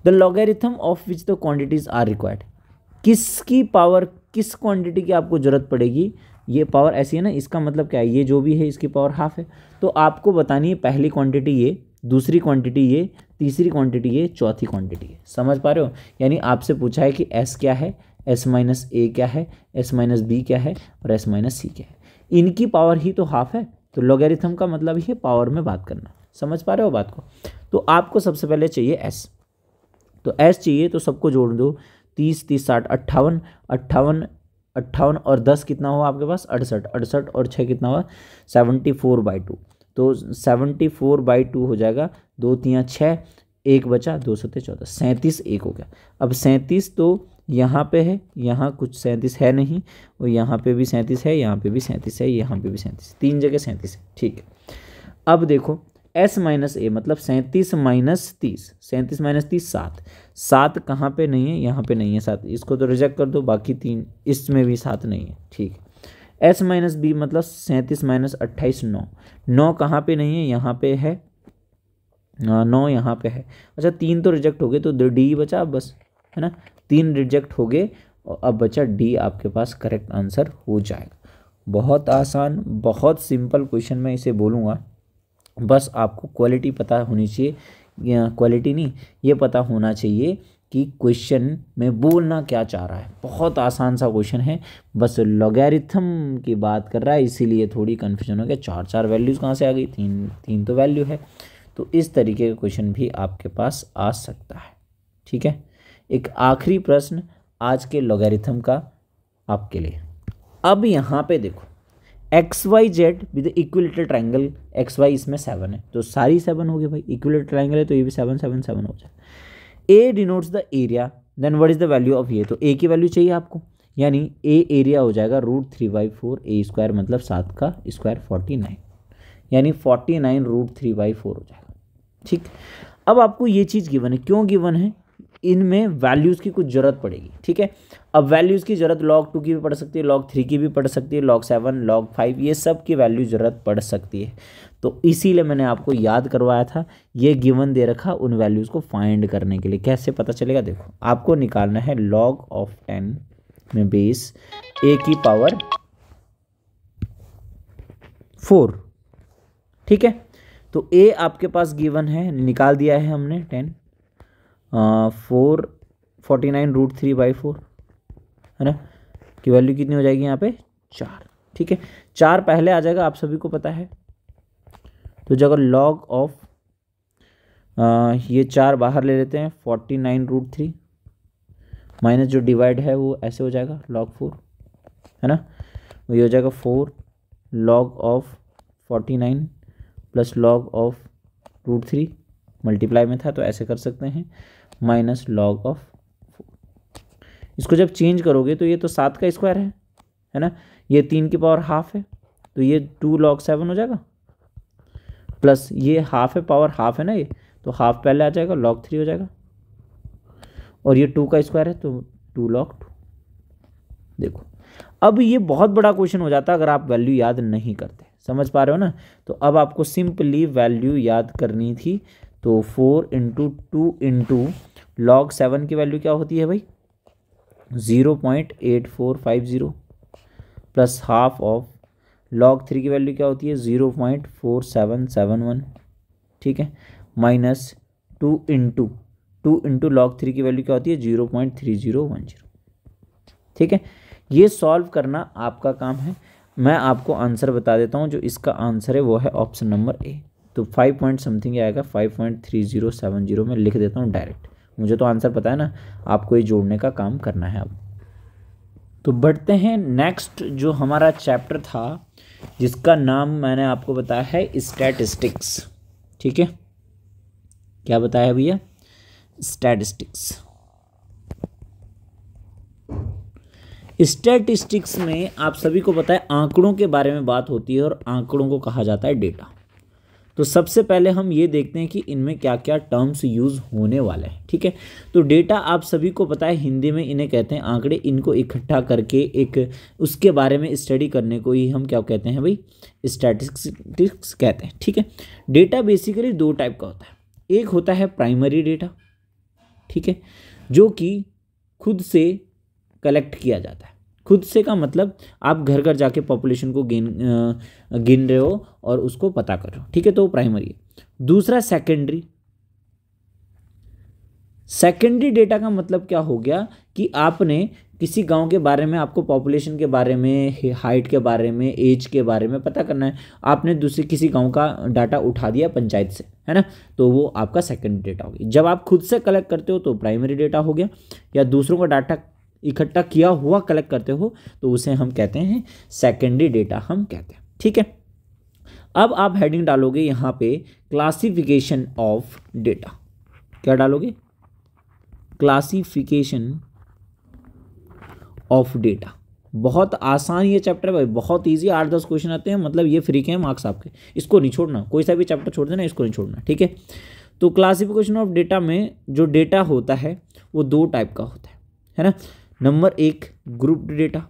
The logarithm of which the quantities are required, किसकी पावर, किस क्वांटिटी की आपको ज़रूरत पड़ेगी, ये पावर ऐसी है ना, इसका मतलब क्या है, ये जो भी है इसकी पावर हाफ है। तो आपको बतानी है पहली क्वांटिटी ये, दूसरी क्वांटिटी ये, तीसरी क्वांटिटी ये, चौथी क्वांटिटी ये। समझ पा रहे हो? यानी आपसे पूछा है कि एस क्या है, एस माइनस ए क्या है, एस माइनस बी क्या है और एस माइनस सी क्या है। इनकी पावर ही तो हाफ है, तो लॉगरिथम का मतलब ही है पावर में बात करना। समझ पा रहे हो बात को? तो आपको सबसे पहले चाहिए एस, तो एस चाहिए तो सबको जोड़ दो, 30 30 60 58, 58 58 और 10 कितना हुआ आपके पास, 68, 68 और 6 कितना हुआ, 74/2। तो 74/2 हो जाएगा, 2 3 6, 1 बचा, 2 7 14, 37 1 हो गया। अब 37 तो यहाँ पे है, यहाँ कुछ 37 है नहीं, और यहाँ पे भी 37 है, यहाँ पे भी 37 है, यहाँ पे भी 37, 3 जगह 37 है। ठीक है, अब देखो एस माइनस ए मतलब 37 माइनस 30, 37 माइनस 30 7, 7 कहाँ पे नहीं है, यहाँ पे नहीं है 7, इसको तो रिजेक्ट कर दो, बाकी 3 इसमें भी 7 नहीं है। ठीक है, एस माइनस बी मतलब 37 माइनस 28 9, 9 कहाँ पे नहीं है, यहाँ पे है, 9 यहाँ पे है। अच्छा 3 तो रिजेक्ट हो गए, तो डी बचा अब बस, है ना, 3 रिजेक्ट हो गए और अब बचा डी, आपके पास करेक्ट आंसर हो जाएगा। बहुत आसान, बहुत सिंपल क्वेश्चन मैं इसे बोलूँगा, बस आपको क्वालिटी पता होनी चाहिए, क्वालिटी नहीं, ये पता होना चाहिए कि क्वेश्चन में बोलना क्या चाह रहा है। बहुत आसान सा क्वेश्चन है, बस लॉगरिथम की बात कर रहा है, इसीलिए थोड़ी कन्फ्यूजन हो गया, 4 वैल्यूज़ कहाँ से आ गई, 3 तो वैल्यू है। तो इस तरीके का क्वेश्चन भी आपके पास आ सकता है। ठीक है, एक आखिरी प्रश्न आज के लॉगरिथम का आपके लिए। अब यहाँ पे देखो X Y Z with equilateral triangle, X Y इसमें 7 है, तो सारी 7 हो गई भाई, इक्विलेटरल ट्रायंगल है तो ये भी 7 7 7 हो जाए। A denotes the area, then what is the value of A, तो ए की वैल्यू चाहिए आपको, यानी ए एरिया हो जाएगा √3/4 ए स्क्वायर, मतलब 7 का स्क्वायर 49, यानी 49 √3/4 हो जाएगा। ठीक, अब आपको ये चीज़ गिवन है, क्यों गिवन है, इनमें वैल्यूज़ की कुछ ज़रूरत पड़ेगी। ठीक है, अब वैल्यूज़ की ज़रूरत log 2 की भी पड़ सकती है, log 3 की भी पड़ सकती है, log 7 log 5, ये सब की वैल्यू ज़रूरत पड़ सकती है। तो इसीलिए मैंने आपको याद करवाया था, ये गिवन दे रखा उन वैल्यूज़ को फाइंड करने के लिए। कैसे पता चलेगा, देखो आपको निकालना है log of 10 में बेस a की पावर 4। ठीक है, तो a आपके पास गिवन है, निकाल दिया है हमने 10, 49 √3/4 है ना, की वैल्यू कितनी हो जाएगी यहाँ पे 4। ठीक है, 4 पहले आ जाएगा, आप सभी को पता है, तो जगह log ऑफ ये 4 बाहर ले लेते हैं, 49 √3 माइनस जो डिवाइड है वो ऐसे हो जाएगा log 4, है ना, ये हो जाएगा 4 log of 49 plus log of √3, multiply में था तो ऐसे कर सकते हैं, माइनस log ऑफ 4। इसको जब चेंज करोगे तो ये तो 7 का स्क्वायर है ना, ये 3 की पावर हाफ है, तो ये 2 log 7 हो जाएगा, प्लस ये हाफ है, पावर हाफ है ना ये, तो हाफ पहले आ जाएगा, log 3 हो जाएगा, और ये 2 का स्क्वायर है तो 2 log 2। देखो अब ये बहुत बड़ा क्वेश्चन हो जाता अगर आप वैल्यू याद नहीं करते, समझ पा रहे हो ना। तो अब आपको सिंपली वैल्यू याद करनी थी, तो 4 × 2 × log 7 की वैल्यू क्या होती है भाई, 0.8450, प्लस हाफ ऑफ log 3 की वैल्यू क्या होती है 0.4771। ठीक है, माइनस 2 × log 3 की वैल्यू क्या होती है 0.3010। ठीक है, ये सॉल्व करना आपका काम है। मैं आपको आंसर बता देता हूँ, जो इसका आंसर है वो है ऑप्शन नंबर ए। तो 5 पॉइंट समथिंग आएगा, 5.3070 में लिख देता हूँ डायरेक्ट, मुझे तो आंसर पता है ना, आपको ये जोड़ने का काम करना है। अब तो बढ़ते हैं नेक्स्ट, जो हमारा चैप्टर था जिसका नाम मैंने आपको बताया है स्टैटिस्टिक्स। ठीक है, क्या बताया भैया, स्टैटिस्टिक्स। स्टैटिस्टिक्स में आप सभी को पता है आंकड़ों के बारे में बात होती है, और आंकड़ों को कहा जाता है डेटा। तो सबसे पहले हम ये देखते हैं कि इनमें क्या क्या टर्म्स यूज़ होने वाले हैं। ठीक है, तो डेटा आप सभी को पता है, हिंदी में इन्हें कहते हैं आंकड़े। इनको इकट्ठा करके एक उसके बारे में स्टडी करने को ही हम क्या कहते हैं भाई, स्टैटिस्टिक्स कहते हैं। ठीक है, डेटा बेसिकली 2 टाइप का होता है, एक होता है प्राइमरी डेटा, ठीक है, जो कि खुद से कलेक्ट किया जाता है। खुद से का मतलब आप घर घर जाके पॉपुलेशन को गिन रहे हो और उसको पता कर रहे हो, ठीक है, तो प्राइमरी है। दूसरा सेकेंडरी। सेकेंडरी डेटा का मतलब क्या हो गया कि आपने किसी गांव के बारे में, आपको पॉपुलेशन के बारे में, हाइट के बारे में, एज के बारे में पता करना है, आपने दूसरे किसी गांव का डाटा उठा दिया पंचायत से, है ना, तो वो आपका सेकेंडरी डेटा हो गया। जब आप खुद से कलेक्ट करते हो तो प्राइमरी डेटा हो गया, या दूसरों का डाटा इकट्ठा किया हुआ कलेक्ट करते हो तो उसे हम कहते हैं सेकेंडरी डेटा हम कहते हैं, ठीक है। अब आप हेडिंग डालोगे यहाँ पे क्लासिफिकेशन ऑफ डेटा। क्या डालोगे? Classification of data. बहुत आसान ये चैप्टर है भाई, बहुत इजी, 8-10 क्वेश्चन आते हैं, मतलब ये फ्री के हैं मार्क्स आपके, इसको नहीं छोड़ना, कोई सा भी चैप्टर छोड़ देना, इसको नहीं छोड़ना, ठीक है। तो क्लासिफिकेशन ऑफ डेटा में जो डेटा होता है वो 2 टाइप का होता है ना। नंबर 1 ग्रुप्ड डेटा,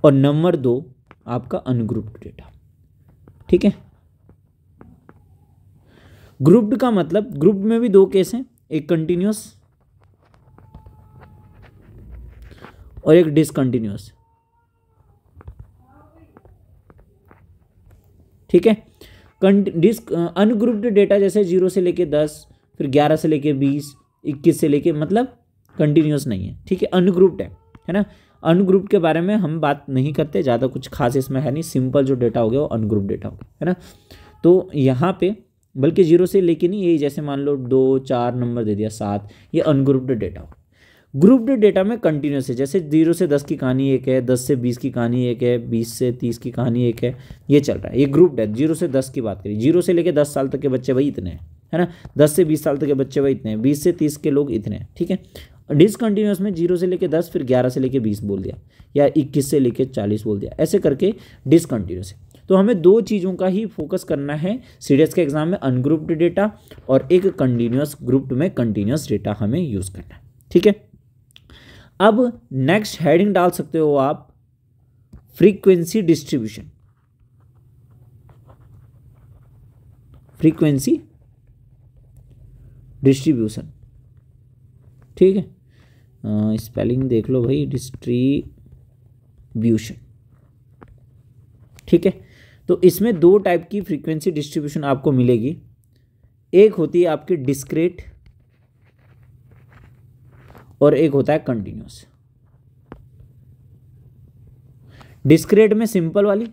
और नंबर 2 आपका अनग्रुप्ड डेटा, ठीक है। ग्रुप्ड का मतलब, ग्रुप्ड में भी 2 केस हैं, एक कंटिन्यूअस और एक डिसकंटिन्यूअस, ठीक है। अनग्रुप्ड डेटा जैसे 0 से लेके 10, फिर 11 से लेके 20, 21 से लेके, मतलब कंटिन्यूअस नहीं है, ठीक है, अनग्रुप्ड है ना। अनग्रुप्ड के बारे में हम बात नहीं करते, ज़्यादा कुछ खास इसमें है नहीं, सिंपल जो डेटा हो गया वो अनग्रुप्ड डेटा हो गया, है ना। तो यहाँ पे बल्कि 0 से लेके नहीं, यही जैसे मान लो 2, 4 नंबर दे दिया, 7, ये अनग्रुप्ड डेटा हो। ग्रुप्ड डेटा में कंटिन्यूस है, जैसे 0 से 10 की कहानी एक है, 10 से 20 की कहानी एक है, 20 से 30 की कहानी एक है, ये चल रहा है, ये ग्रुप्ड है। 0 से 10 की बात करें, 0 से लेके 10 साल तक के बच्चे वही इतने हैं, है ना, 10 से 20 साल तक के बच्चे वही इतने हैं, 20 से 30 के लोग इतने हैं, ठीक है। डिसकंटिन्यूस में 0 से लेके 10, फिर 11 से लेके 20 बोल दिया, या 21 से लेके 40 बोल दिया, ऐसे करके डिसकंटिन्यूस है। तो हमें 2 चीज़ों का ही फोकस करना है सीडीएस के एग्जाम में, अनग्रुप्ड डेटा और एक कंटिन्यूस, ग्रुप्ड में कंटिन्यूस डेटा हमें यूज़ करना है, ठीक है। अब नेक्स्ट हेडिंग डाल सकते हो आप फ्रीक्वेंसी डिस्ट्रीब्यूशन। फ्रीक्वेंसी डिस्ट्रीब्यूशन, ठीक है, स्पेलिंग देख लो भाई, डिस्ट्रीब्यूशन, ठीक है। तो इसमें 2 टाइप की फ्रीक्वेंसी डिस्ट्रीब्यूशन आपको मिलेगी। एक होती है आपकी डिस्क्रीट और एक होता है कंटिन्यूस। डिस्क्रीट में सिंपल वाली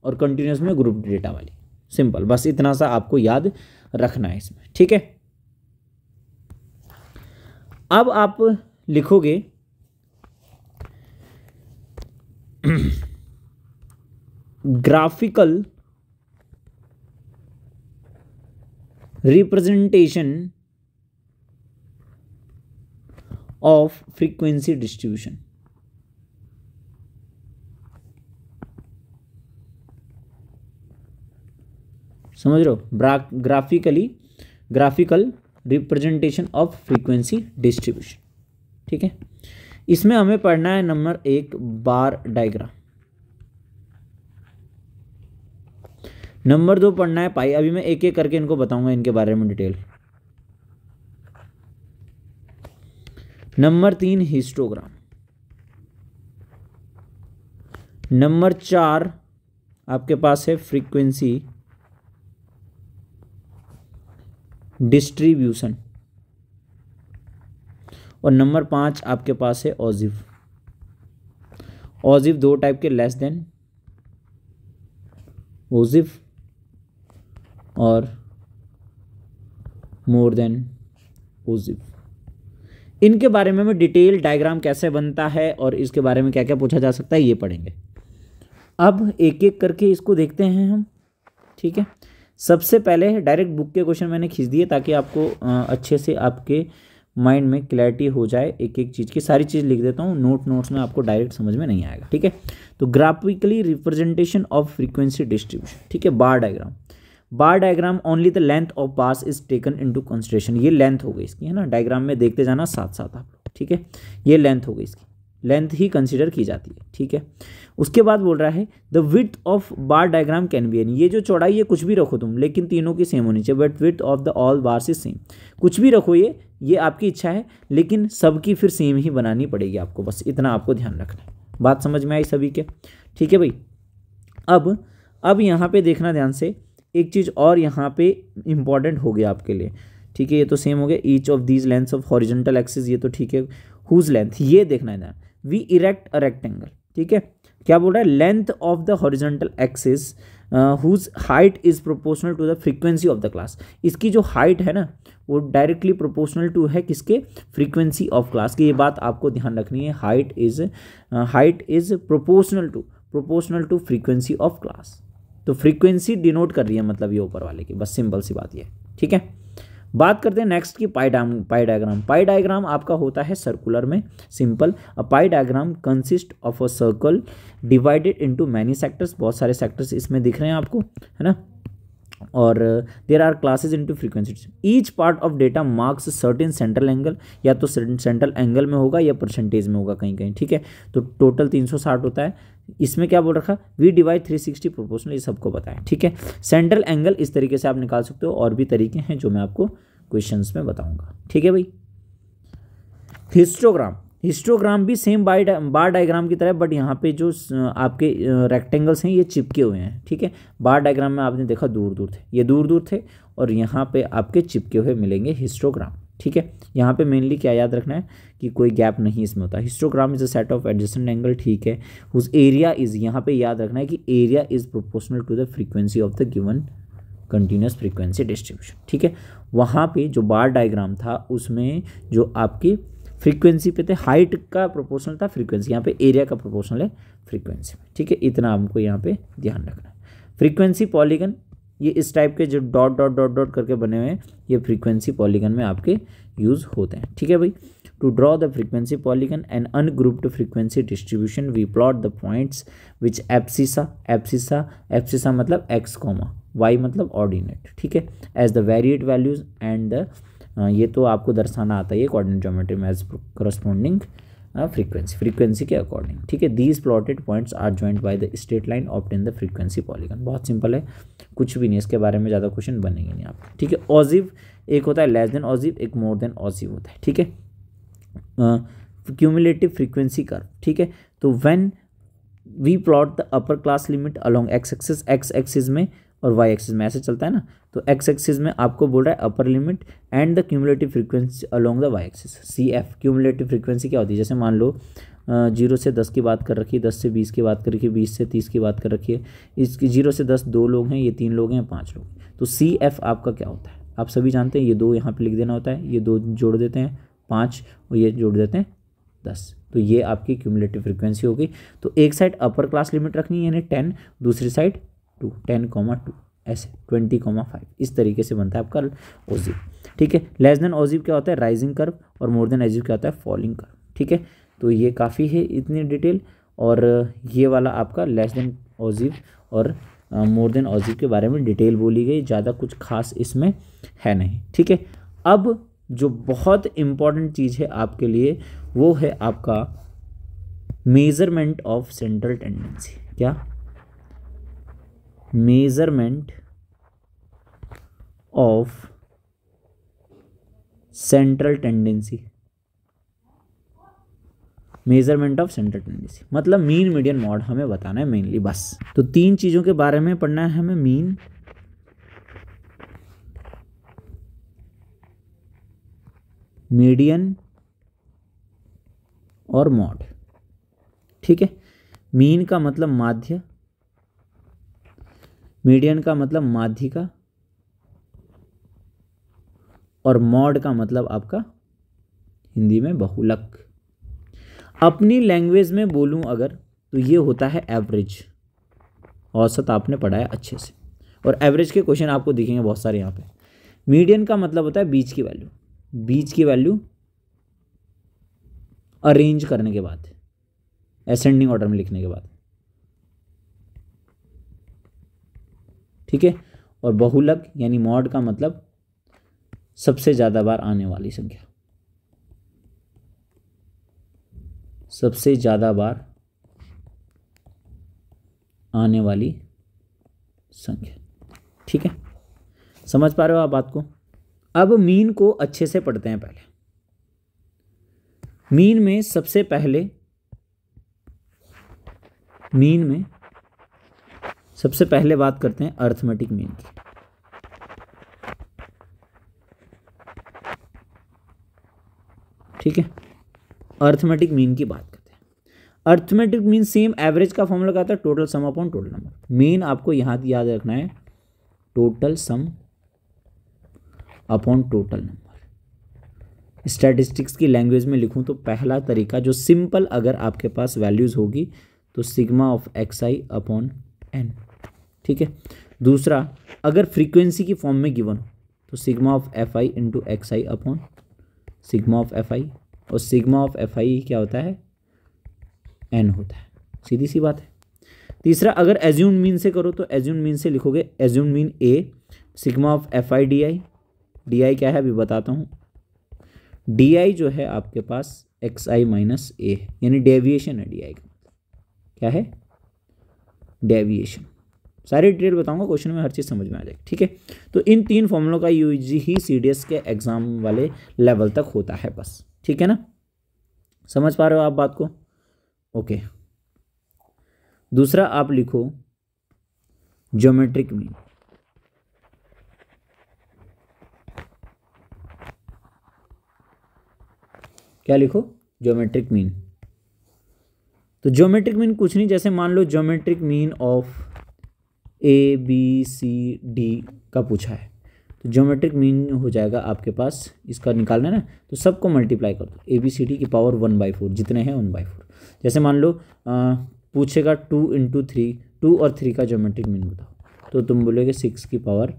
और कंटिन्यूस में ग्रुप डेटा वाली। सिंपल, बस इतना सा आपको याद रखना है इसमें, ठीक है। अब आप लिखोगे graphical representation of frequency distribution. समझ रहे हो? Graphical representation of frequency distribution, ठीक है। इसमें हमें पढ़ना है नंबर 1 बार डायग्राम, नंबर 2 पढ़ना है पाई। अभी मैं एक एक करके इनको बताऊंगा, इनके बारे में डिटेल। Number 3 histogram. नंबर 4 आपके पास है फ्रीक्वेंसी डिस्ट्रीब्यूशन, और नंबर 5 आपके पास है ऑजिव। ऑजिव 2 टाइप के, लेस देन ऑजिव और मोर देन ऑजिव। इनके बारे में डिटेल डायग्राम कैसे बनता है और इसके बारे में क्या क्या पूछा जा सकता है ये पढ़ेंगे। अब एक एक करके इसको देखते हैं हम, ठीक है। सबसे पहले डायरेक्ट बुक के क्वेश्चन मैंने खींच दिए ताकि आपको अच्छे से आपके माइंड में क्लैरिटी हो जाए। एक एक चीज़ की सारी चीज़ लिख देता हूँ, नोट्स में आपको डायरेक्ट समझ में नहीं आएगा, ठीक है। तो graphically representation of frequency distribution, ठीक है। Bar diagram, bar diagram only the length of bars is taken into consideration. ये लेंथ हो गई इसकी, है ना, डायग्राम में देखते जाना साथ साथ आप, ठीक है। ये लेंथ हो गई इसकी, लेंथ ही कंसिडर की जाती है, ठीक है। उसके बाद बोल रहा है the width of bar diagram can be any, ये जो चौड़ाई है कुछ भी रखो तुम, लेकिन तीनों की सेम होनी चाहिए, but width of the all bars is same, कुछ भी रखो ये आपकी इच्छा है, लेकिन सबकी फिर सेम ही बनानी पड़ेगी आपको, बस इतना आपको ध्यान रखना है। बात समझ में आई सभी के, ठीक है भाई। अब यहाँ पे देखना ध्यान से, एक चीज़ और यहाँ पे इम्पॉर्टेंट हो गया आपके लिए, ठीक है। ये तो सेम हो गया, each of these lengths of horizontal axis, ये तो ठीक है। हुज लेंथ, ये देखना है ध्यान, वी इरेक्ट अ रेक्टेंगल, ठीक है। क्या बोल रहा है, length of the horizontal axis whose height is proportional to the frequency of the class, इसकी जो हाइट है ना वो डायरेक्टली प्रोपोर्शनल टू है किसके, फ्रीक्वेंसी ऑफ क्लास की, ये बात आपको ध्यान रखनी है। Height is proportional to frequency of class, तो फ्रीक्वेंसी डिनोट कर रही है मतलब ये ऊपर वाले की, बस सिंपल सी बात ये, ठीक है। बात करते हैं नेक्स्ट की पाई डायग्राम। पाई डायग्राम आपका होता है सर्कुलर में, simple. A pi diagram consist of a circle divided into many sectors, बहुत सारे सेक्टर्स इसमें दिख रहे हैं आपको, है ना। और there are classes into frequencies, each part of data marks certain central angle, या तो सेंट्रल एंगल में होगा या परसेंटेज में होगा कहीं कहीं, ठीक है। तो टोटल 360 होता है। इसमें क्या बोल रखा, वी डिवाइड 360 प्रोपोर्शनल, ये सबको पता है, ठीक है। सेंट्रल एंगल इस तरीके से आप निकाल सकते हो, और भी तरीके हैं जो मैं आपको क्वेश्चंस में बताऊंगा, ठीक है भाई। हिस्टोग्राम भी सेम बार डायग्राम की तरह, बट यहाँ पे जो आपके रेक्टेंगल्स हैं ये चिपके हुए हैं, ठीक है। बार डायग्राम में आपने देखा दूर दूर थे, ये दूर दूर थे, और यहाँ पे आपके चिपके हुए मिलेंगे हिस्टोग्राम, ठीक है। यहाँ पे मेनली क्या याद रखना है कि कोई गैप नहीं इसमें होता। Histogram is a set of adjacent angle, ठीक है। उस एरिया इज, यहाँ पे याद रखना है कि area is proportional to the frequency of the given continuous frequency distribution, ठीक है। वहाँ पे जो बार डायग्राम था उसमें जो आपकी फ्रीक्वेंसी पे थे, हाइट का प्रोपोर्शनल था फ्रीक्वेंसी, यहाँ पे एरिया का प्रोपोर्शनल है फ्रीक्वेंसी में, ठीक है। इतना हमको यहाँ पे ध्यान रखना है। फ्रीक्वेंसी पॉलीगन, ये इस टाइप के जो डॉट डॉट डॉट डॉट करके बने हुए हैं, ये फ्रीक्वेंसी पॉलीगन में आपके यूज़ होते हैं, ठीक है भाई। To draw the frequency polygon and ungrouped frequency distribution we plot the points which abscissa मतलब एक्स कॉमा, वाई मतलब ऑर्डिनेट, ठीक है, as the variate values and the, ये तो आपको दर्शाना आता है कोऑर्डिनेट ज्योमेट्री में, एज करस्पॉन्डिंग फ्रीक्वेंसी के अकॉर्डिंग, ठीक है। These plotted points are joined by the straight line obtain the frequency polygon, बहुत सिंपल है, कुछ भी नहीं, इसके बारे में ज़्यादा क्वेश्चन बनेंगे नहीं आपके, ठीक है। ऑजिव एक होता है लेस देन ऑजिव, एक मोर देन ऑजिव होता है, ठीक है। क्यूमुलेटिव फ्रीक्वेंसी कर्व, ठीक है। तो when we plot the upper class limit along X axis में और वाई एक्सिस में, ऐसे चलता है ना, तो एक्स एक्सिस में आपको बोल रहा है upper limit and the cumulative frequency along the Y axis, C F. Cumulative frequency क्या होती है, जैसे मान लो 0 से 10 की बात कर रखी है, 10 से 20 की बात कर रखी है, 20 से 30 की बात कर रखी है, इसकी 0 से 10 2 लोग हैं, ये 3 लोग हैं, 5 लोग, तो सी एफ आपका क्या होता है, आप सभी जानते हैं, ये 2 यहाँ पे लिख देना होता है, ये 2 जोड़ देते हैं 5, और ये जोड़ देते हैं 10, तो ये आपकी क्यूमुलेटिव फ्रीक्वेंसी होगी। तो एक साइड अपर क्लास लिमिट रखनी है यानी 10, दूसरी साइड 2, 10,2, ऐसे 20,5, इस तरीके से बनता है आपका ओजिव, ठीक है। लेस देन ओजिव क्या होता है, राइजिंग कर्व, और मोर देन ओजिव क्या होता है, फॉलिंग कर्व, ठीक है। तो ये काफ़ी है इतनी डिटेल, और ये वाला आपका लेस देन ओजिव और मोर देन ओजिव के बारे में डिटेल बोली गई, ज़्यादा कुछ खास इसमें है नहीं, ठीक है। अब जो बहुत इम्पॉर्टेंट चीज़ है आपके लिए वो है आपका मेजरमेंट ऑफ सेंट्रल टेंडेंसी। क्या, measurement of central tendency. Measurement of central tendency मतलब मीन मीडियन मॉड हमें बताना है मेनली, बस। तो 3 चीज़ों के बारे में पढ़ना है हमें, मीन, मीडियन और मॉड, ठीक है। मीन का मतलब माध्य, मीडियन का मतलब माध्यिका, और मॉड का मतलब आपका हिंदी में बहुलक। अपनी लैंग्वेज में बोलूं अगर तो ये होता है एवरेज, औसत आपने पढ़ा है अच्छे से, और एवरेज के क्वेश्चन आपको दिखेंगे बहुत सारे यहाँ पे। मीडियन का मतलब होता है बीच की वैल्यू, बीच की वैल्यू अरेंज करने के बाद, असेंडिंग ऑर्डर में लिखने के बाद, ठीक है। और बहुलक यानी मॉड का मतलब सबसे ज़्यादा बार आने वाली संख्या, सबसे ज़्यादा बार आने वाली संख्या। ठीक है, समझ पा रहे हो आप बात को। अब मीन को अच्छे से पढ़ते हैं। पहले मीन में सबसे पहले बात करते हैं अर्थमेटिक मीन की। ठीक है, अर्थमेटिक मीन की बात करते हैं। अर्थमेटिक मीन सेम एवरेज का फॉर्मूला क्या था, total sum upon total number. Mean आपको यहां याद रखना है, total sum upon total number. Statistics की लैंग्वेज में लिखूं तो पहला तरीका जो सिंपल, अगर आपके पास वैल्यूज होगी तो sigma of X I upon N. ठीक है, दूसरा अगर फ्रीक्वेंसी की फॉर्म में गिवन हो तो sigma of F I into x I upon sigma of F I, और सिग्मा ऑफ एफ आई क्या होता है, एन होता है। सीधी सी बात है। तीसरा अगर एज्यूम मीन से करो तो एज्यूम मीन से लिखोगे assume mean A sigma of F I D I. D I क्या है अभी बताता हूँ। डी आई जो है आपके पास एक्स आई माइनस ए है, यानी डेविएशन है डी आई का। क्या है, डेविएशन। सारी डिटेल बताऊंगा, क्वेश्चन में हर चीज़ समझ में आ जाएगी। ठीक है, तो इन तीन फॉर्मूलों का यूज ही सीडीएस के एग्जाम वाले लेवल तक होता है बस। ठीक है ना, समझ पा रहे हो आप बात को। ओके, दूसरा आप लिखो ज्योमेट्रिक मीन। क्या लिखो, ज्योमेट्रिक मीन। तो ज्योमेट्रिक मीन कुछ नहीं, जैसे मान लो geometric mean of A B C D का पूछा है, तो ज्योमेट्रिक मीन हो जाएगा आपके पास, इसका निकालना है ना, तो सबको मल्टीप्लाई कर दो। ए बी सी डी की पावर 1/4, जितने हैं 1/4। जैसे मान लो पूछेगा 2 × 3, 2 और 3 का ज्योमेट्रिक मीन बताओ, तो तुम बोलोगे 6 की पावर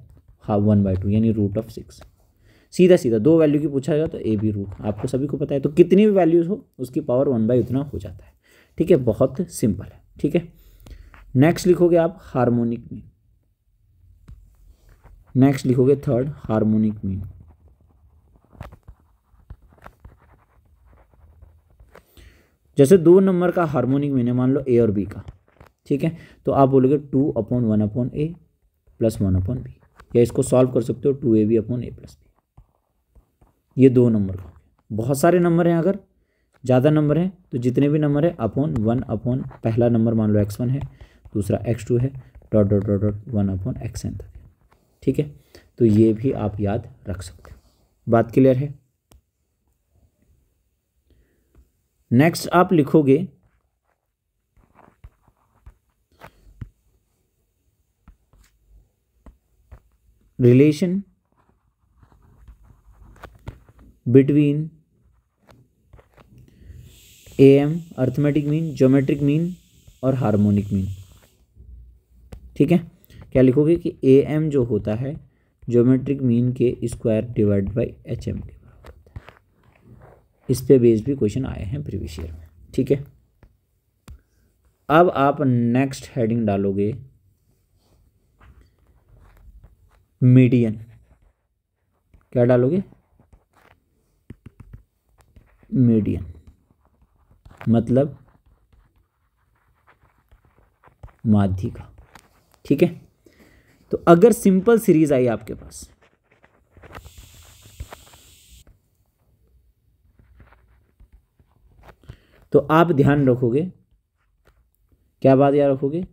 1/2, यानी √6। सीधा सीधा दो वैल्यू की पूछा जाएगा तो ए बी रूट, आपको सभी को पता है, तो कितनी भी वैल्यूज हो उसकी पावर 1/, उतना हो जाता है। ठीक है, बहुत सिंपल है। ठीक है, नेक्स्ट लिखोगे आप हार्मोनिक मीन। नेक्स्ट लिखोगे थर्ड हार्मोनिक मीन। जैसे 2 नंबर का हार्मोनिक मीन है, मान लो ए और बी का। ठीक है, तो आप बोलोगे 2/1/a + 1/b, या इसको सॉल्व कर सकते हो 2ab/a + b। ये 2 नंबर का। बहुत सारे नंबर हैं, अगर ज़्यादा नंबर हैं तो जितने भी नंबर है अपॉन 1/, पहला नंबर मान लो x1 है, दूसरा x2 है, ... 1/xn तक। ठीक है, तो ये भी आप याद रख सकते हो। बात क्लियर है। नेक्स्ट आप लिखोगे relation between AM arithmetic mean, geometric mean और हार्मोनिक मीन। ठीक है, क्या लिखोगे कि AM जो होता है ज्योमेट्रिक मीन के स्क्वायर डिवाइड बाई HM के बराबर होता है। इस पे बेस्ड भी क्वेश्चन आए हैं प्रीवियस ईयर में। ठीक है, अब आप नेक्स्ट हेडिंग डालोगे मीडियन। क्या डालोगे, मीडियन, मतलब माध्यिका। ठीक है, तो अगर सिंपल सीरीज आई आपके पास, तो आप ध्यान रखोगे, क्या बात याद रखोगे,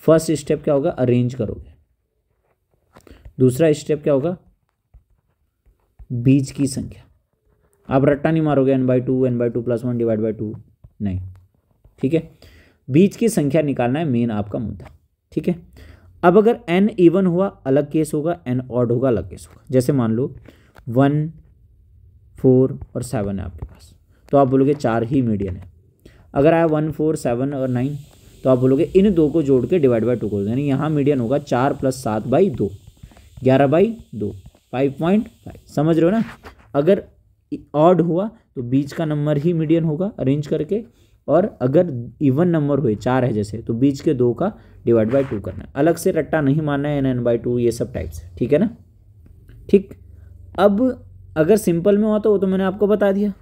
फर्स्ट स्टेप क्या होगा, अरेंज करोगे। दूसरा स्टेप क्या होगा, बीज की संख्या। आप रट्टा नहीं मारोगे n/2 + 1 / 2, नहीं। ठीक है, बीज की संख्या निकालना है मेन आपका मुद्दा। ठीक है, अब अगर n इवन हुआ अलग केस होगा, n ऑड होगा अलग केस होगा। जैसे मान लो 1, 4 और 7 है आपके पास, तो आप बोलोगे 4 ही मीडियन है। अगर आया 1, 4, 7 और 9, तो आप बोलोगे इन दो को जोड़ के डिवाइड बाई 2 कर दो, यानी यहाँ मीडियन होगा 4 + 7/2, 11/2, 5.5। समझ रहे हो ना। अगर ऑड हुआ तो बीच का नंबर ही मीडियन होगा अरेंज करके, और अगर इवन नंबर हुए 4 है जैसे, तो बीच के 2 का डिवाइड बाई 2 करना है। अलग से रट्टा नहीं मानना है, n/2 ये सब टाइप से। ठीक है ना। ठीक, अब अगर सिंपल में हुआ तो वो तो मैंने आपको बता दिया।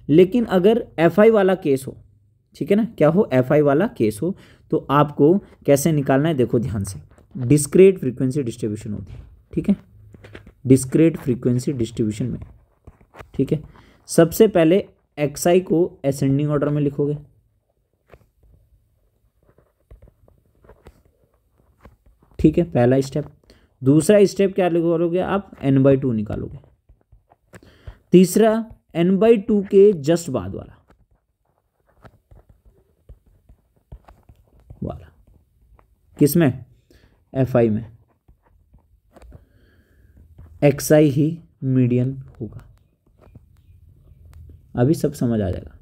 लेकिन अगर FI वाला केस हो, ठीक है ना, क्या हो, FI वाला केस हो, तो आपको कैसे निकालना है, देखो ध्यान से, डिस्क्रीट फ्रीक्वेंसी डिस्ट्रीब्यूशन होती है, ठीक है, डिस्क्रीट फ्रीक्वेंसी डिस्ट्रीब्यूशन में, ठीक है, सबसे पहले XI को असेंडिंग ऑर्डर में लिखोगे, ठीक है, पहला स्टेप। दूसरा स्टेप क्या लिखोगे आप, n/2 निकालोगे। तीसरा n/2 के जस्ट बाद वाला किसमें, FI में, XI ही मीडियन होगा। अभी सब समझ आ जाएगा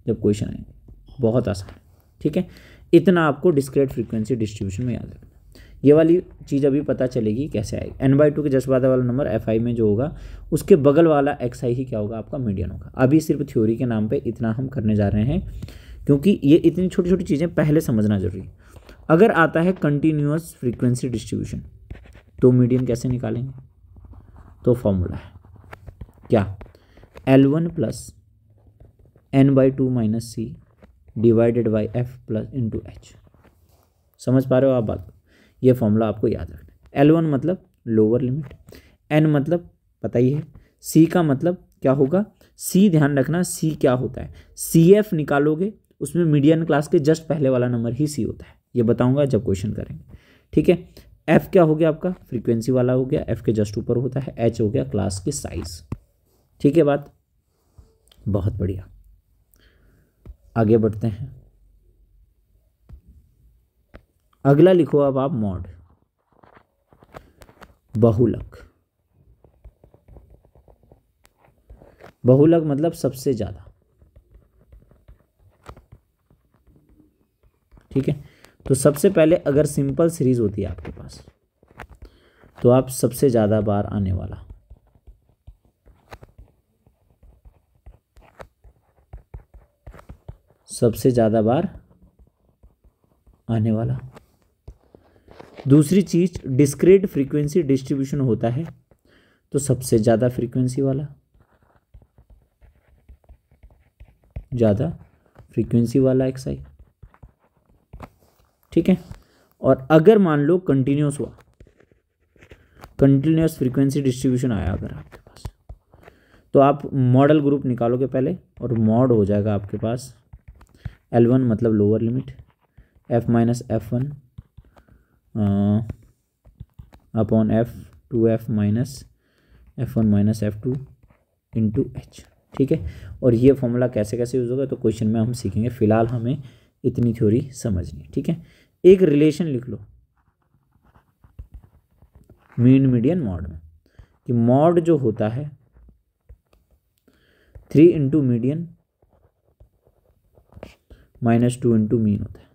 जब क्वेश्चन आएंगे, बहुत आसान है, ठीक है। इतना आपको डिस्क्रीट फ्रीक्वेंसी डिस्ट्रीब्यूशन में याद रखना। ये वाली चीज़ अभी पता चलेगी कैसे आएगी। n/2 के जस्ट बाद वाला नंबर FI में जो होगा, उसके बगल वाला XI ही क्या होगा, आपका मीडियन होगा। अभी सिर्फ थ्योरी के नाम पे इतना हम करने जा रहे हैं, क्योंकि ये इतनी छोटी छोटी चीज़ें पहले समझना जरूरी है। अगर आता है कंटिन्यूअस फ्रीक्वेंसी डिस्ट्रीब्यूशन, तो मीडियन कैसे निकालेंगे, तो फॉर्मूला है क्या, L1 plus n/2 minus C divided by F plus into H। समझ पा रहे हो आप बात, ये फॉर्मूला आपको याद रखना है। L1 मतलब लोअर लिमिट, N मतलब पता ही है, C का मतलब क्या होगा, C ध्यान रखना, C क्या होता है, CF निकालोगे, उसमें मीडियन क्लास के जस्ट पहले वाला नंबर ही C होता है, ये बताऊंगा जब क्वेश्चन करेंगे, ठीक है। F क्या हो गया आपका, फ्रीक्वेंसी वाला हो गया, F के जस्ट ऊपर होता है, H हो गया क्लास की साइज, ठीक है बात, बहुत बढ़िया। आगे बढ़ते हैं, अगला लिखो अब आप मॉड, बहुलक। बहुलक मतलब सबसे ज्यादा, ठीक है। तो सबसे पहले अगर सिंपल सीरीज होती है आपके पास, तो आप सबसे ज्यादा बार आने वाला, सबसे ज्यादा बार आने वाला। दूसरी चीज, डिस्क्रीट फ्रीक्वेंसी डिस्ट्रीब्यूशन होता है, तो सबसे ज्यादा फ्रीक्वेंसी वाला, ज्यादा फ्रीक्वेंसी वाला XI, ठीक है। और अगर मान लो कंटिन्यूस हुआ, कंटिन्यूस फ्रीक्वेंसी डिस्ट्रीब्यूशन आया अगर आपके पास, तो आप मॉडल ग्रुप निकालोगे पहले, और मॉड हो जाएगा आपके पास L1 मतलब lower limit, F minus F1 upon F2F minus F1 minus F2 into H, ठीक है। और ये फॉर्मूला कैसे कैसे यूज होगा तो क्वेश्चन में हम सीखेंगे, फिलहाल हमें इतनी थ्योरी समझनी है, ठीक है। एक रिलेशन लिख लो मीन मीडियन मॉड में, कि मॉड जो होता है 3 into median minus 2 into mean होता है,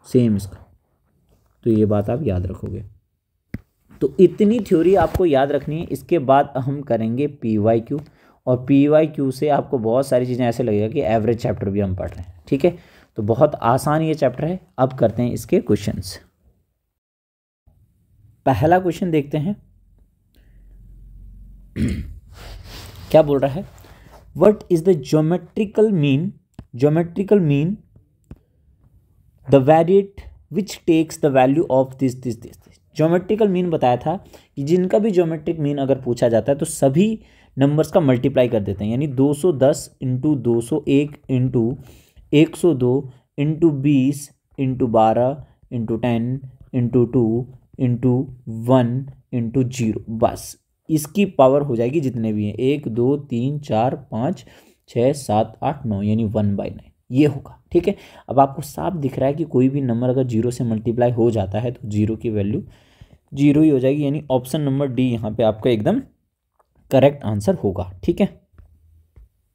सेम इसका, तो ये बात आप याद रखोगे। तो इतनी थ्योरी आपको याद रखनी है। इसके बाद हम करेंगे PYQ, और PYQ से आपको बहुत सारी चीज़ें ऐसे लगेगा कि एवरेज चैप्टर भी हम पढ़ रहे हैं, ठीक है। तो बहुत आसान ये चैप्टर है। अब करते हैं इसके क्वेश्चंस। पहला क्वेश्चन देखते हैं, क्या बोल रहा है, what is the geometrical mean the variate which takes the value of this. Geometrical mean बताया था कि जिनका भी ज्योमेट्रिक मीन अगर पूछा जाता है तो सभी नंबर्स का मल्टीप्लाई कर देते हैं, यानी 210 into 201 into 102 into 20 into 12 into 10 into 2 into 1 into 0, बस इसकी पावर हो जाएगी जितने भी हैं, 1 2 3 4 5 6 7 8 9, यानी 1/9 ये होगा, ठीक है। अब आपको साफ दिख रहा है कि कोई भी नंबर अगर 0 से मल्टीप्लाई हो जाता है तो 0 की वैल्यू 0 ही हो जाएगी, यानी ऑप्शन नंबर डी यहाँ पे आपका एकदम करेक्ट आंसर होगा, ठीक है।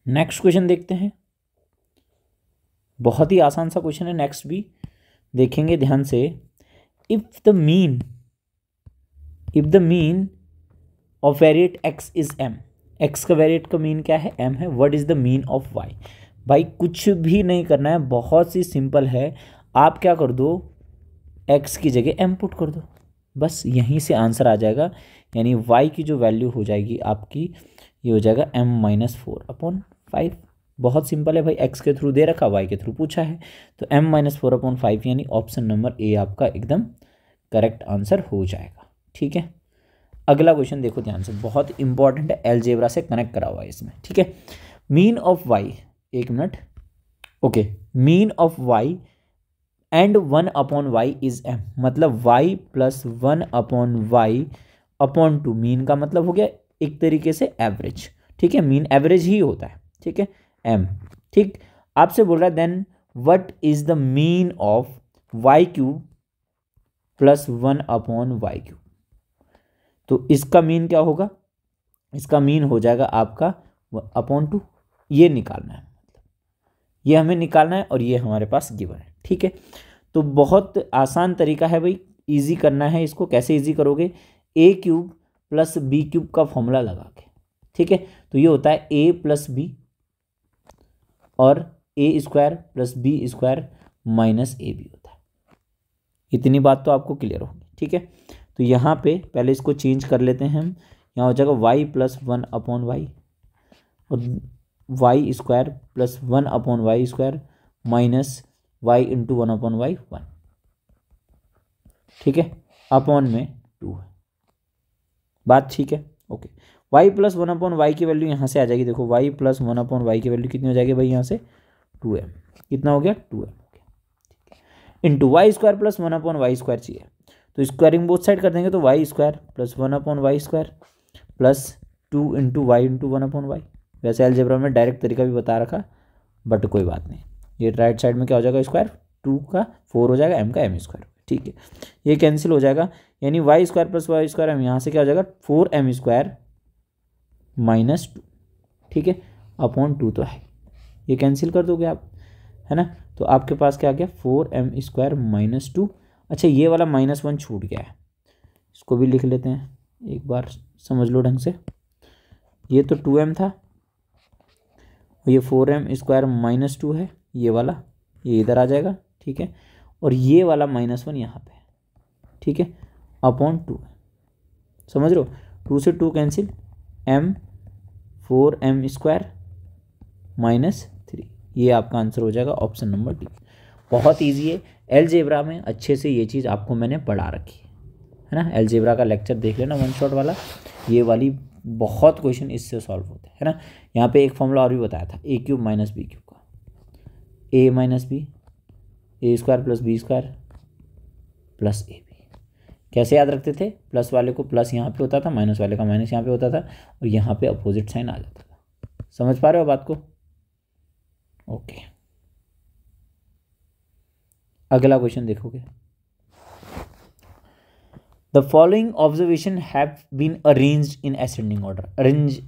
नेक्स्ट क्वेश्चन देखते हैं, बहुत ही आसान सा क्वेश्चन है, नेक्स्ट भी देखेंगे ध्यान से। If the mean of variate x is m, x का वेरिएट का मीन क्या है, m है, what is the mean of y। भाई कुछ भी नहीं करना है, बहुत सी सिंपल है, आप क्या कर दो, x की जगह m पुट कर दो, बस यहीं से आंसर आ जाएगा, यानी y की जो वैल्यू हो जाएगी आपकी ये हो जाएगा m-4/5। बहुत सिंपल है भाई, x के थ्रू दे रखा, y के थ्रू पूछा है, तो m-4/5 यानी ऑप्शन नंबर ए आपका एकदम करेक्ट आंसर हो जाएगा। ठीक है, अगला क्वेश्चन देखो ध्यान से, बहुत इंपॉर्टेंट है, अलजेब्रा से कनेक्ट करा हुआ है इसमें। ठीक है, मीन ऑफ वाई, एक minute, okay, mean of Y and 1/y is m, मतलब y प्लस 1/y/2, मीन का मतलब हो गया एक तरीके से एवरेज। ठीक है, मीन एवरेज ही होता है। ठीक है, m, ठीक, आपसे बोल रहा है then what is the mean of y³ plus 1/y³, तो इसका मीन क्या होगा, इसका मीन हो जाएगा आपका 1/2, ये निकालना है, ये हमें निकालना है और ये हमारे पास गिवन है। ठीक है, तो बहुत आसान तरीका है भाई, इजी करना है इसको। कैसे इजी करोगे, a³ प्लस b³ का फॉर्मूला लगा के। ठीक है, तो ये होता है a प्लस बी और a² plus b² minus ab होता है। इतनी बात तो आपको क्लियर होगी। ठीक है, तो यहाँ पे पहले इसको चेंज कर लेते हैं हम, यहाँ हो जाएगा y प्लस 1/y और y² plus 1/y² minus y into 1/y 1। ठीक है, अपॉन में 2 है, बात ठीक है। ओके, y प्लस 1/y की वैल्यू यहाँ से आ जाएगी, देखो y प्लस 1/y की वैल्यू कितनी हो जाएगी भाई, यहाँ से 2m, कितना हो गया 2m हो गया, इंटू y² प्लस 1/y² चाहिए, तो स्क्वायरिंग बोथ साइड कर देंगे, तो y² plus 1/y² plus 2 into Y into 1/y। वैसे अलजेब्रा में डायरेक्ट तरीका भी बता रखा, बट कोई बात नहीं, ये राइट साइड में क्या हो जाएगा, स्क्वायर 2 का 4 हो जाएगा, m का m²। ठीक है, ये कैंसिल हो जाएगा, यानी y² प्लस y² m, यहाँ से क्या हो जाएगा 4m² माइनस 2। ठीक है, अपॉन 2 तो है, ये कैंसिल कर दोगे आप, है ना, तो आपके पास क्या आ गया 4m² माइनस 2। अच्छा, ये वाला -1 छूट गया है, इसको भी लिख लेते हैं, एक बार समझ लो ढंग से। ये तो 2m था, ये 4m² माइनस 2 है, ये वाला ये इधर आ जाएगा। ठीक है, और ये वाला -1 यहाँ पे। ठीक है, अपॉन 2, समझ लो, 2 से 2 कैंसिल, m 4m² माइनस 3, ये आपका आंसर हो जाएगा ऑप्शन नंबर डी। बहुत ईजी है, अलजेब्रा में अच्छे से ये चीज़ आपको मैंने पढ़ा रखी है ना, अलजेब्रा का लेक्चर देख लेना 1 शॉट वाला, ये वाली बहुत क्वेश्चन इससे सॉल्व होते हैं, है ना। यहाँ पे एक फॉर्मूला और भी बताया था, a³ माइनस b³ का, a minus B, a² plus b² plus ab। कैसे याद रखते थे, प्लस वाले को प्लस यहाँ पे होता था, माइनस वाले का माइनस यहाँ पे होता था, और यहाँ पे अपोजिट साइन आ जाता था। समझ पा रहे हो बात को? ओके, अगला क्वेश्चन देखोगे, the following observation have been arranged in ascending order,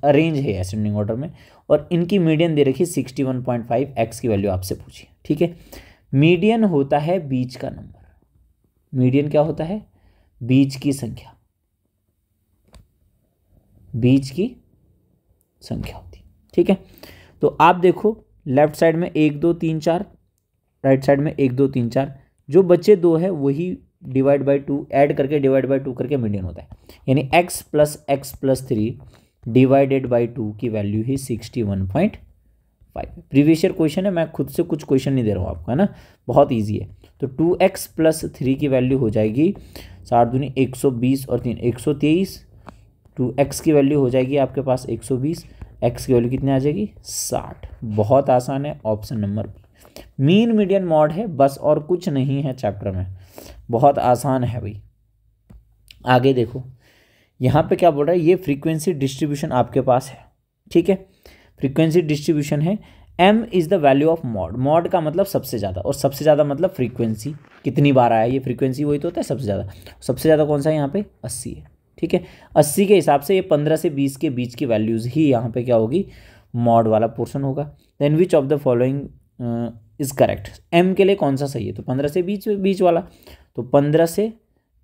arrange है असेंडिंग ऑर्डर में, और इनकी मीडियन दे रखी 61.5, एक्स की वैल्यू आपसे पूछी। ठीक है, मीडियन होता है बीच का नंबर, मीडियन क्या होता है, बीच की संख्या, बीच की संख्या होती। ठीक है, तो आप देखो लेफ्ट साइड में 1 2 3 4, राइट साइड में 1 2 3 4, जो बच्चे 2 है वही डिवाइड बाई 2 ऐड करके डिवाइड बाई 2 करके मीडियन होता है, यानी x प्लस 3 डिवाइडेड बाई 2 की वैल्यू ही 61.5। प्रीवियस ईयर क्वेश्चन है, मैं खुद से कुछ क्वेश्चन नहीं दे रहा हूँ आपको, है ना, बहुत ईजी है। तो 2x प्लस 3 की वैल्यू हो जाएगी 7 दूनी 120 और 3 123, 2x की वैल्यू हो जाएगी आपके पास 120, x की वैल्यू कितनी आ जाएगी 60। बहुत आसान है, option number mean median mode है बस, और कुछ नहीं है चैप्टर में, बहुत आसान है भाई। आगे देखो, यहाँ पे क्या बोल रहा है, ये फ्रीक्वेंसी डिस्ट्रीब्यूशन आपके पास है। ठीक है, फ्रीक्वेंसी डिस्ट्रीब्यूशन है, m is the value of mod, mod का मतलब सबसे ज़्यादा, और सबसे ज़्यादा मतलब फ्रीक्वेंसी कितनी बार आया, ये फ्रीक्वेंसी वही तो होता है सबसे ज़्यादा कौन सा है यहाँ पे 80 है। ठीक है, 80 के हिसाब से ये 15 से 20 के बीच की वैल्यूज़ ही यहाँ पे क्या होगी, मॉड वाला पोर्शन होगा। Then which of the following is correct, m के लिए कौन सा सही है, तो 15 से 20 वाला, तो 15 से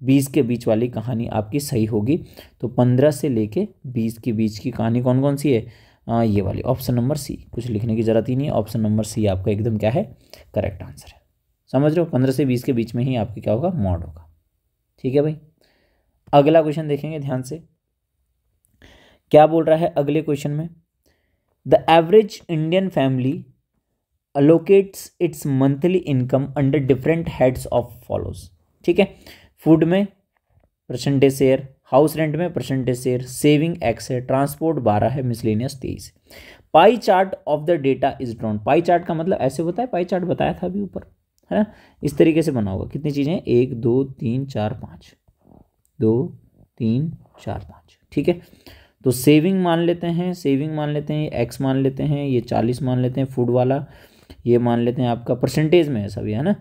20 के बीच वाली कहानी आपकी सही होगी। तो 15 से लेके 20 के बीच की कहानी कौन कौन सी है, ये वाली, ऑप्शन नंबर सी, कुछ लिखने की ज़रूरत ही नहीं है, ऑप्शन नंबर सी आपका एकदम क्या है, करेक्ट आंसर है। समझ रहे हो, 15 से 20 के बीच में ही आपके क्या होगा, मॉड होगा। ठीक है भाई, अगला क्वेश्चन देखेंगे ध्यान से, क्या बोल रहा है अगले क्वेश्चन में, the average Indian family allocates its monthly income under different heads of follows. ठीक है, फूड में परसेंटेज शेयर, हाउस रेंट में परसेंटेज शेयर, सेविंग एक्स है, ट्रांसपोर्ट 12 है, मिसलेनियस 23 है। Pie chart of the data is drawn. Pie chart का मतलब ऐसे होता है, पाई चार्ट बताया था अभी ऊपर, है ना, इस तरीके से बना होगा। कितनी चीज़ें हैं, 1 2 3 4 5, 2 3 4 5। ठीक है, तो सेविंग मान लेते हैं, सेविंग मान लेते हैं, एक्स मान लेते हैं, ये 40 मान लेते हैं फूड वाला, ये मान लेते हैं आपका परसेंटेज में है सभी, है ना,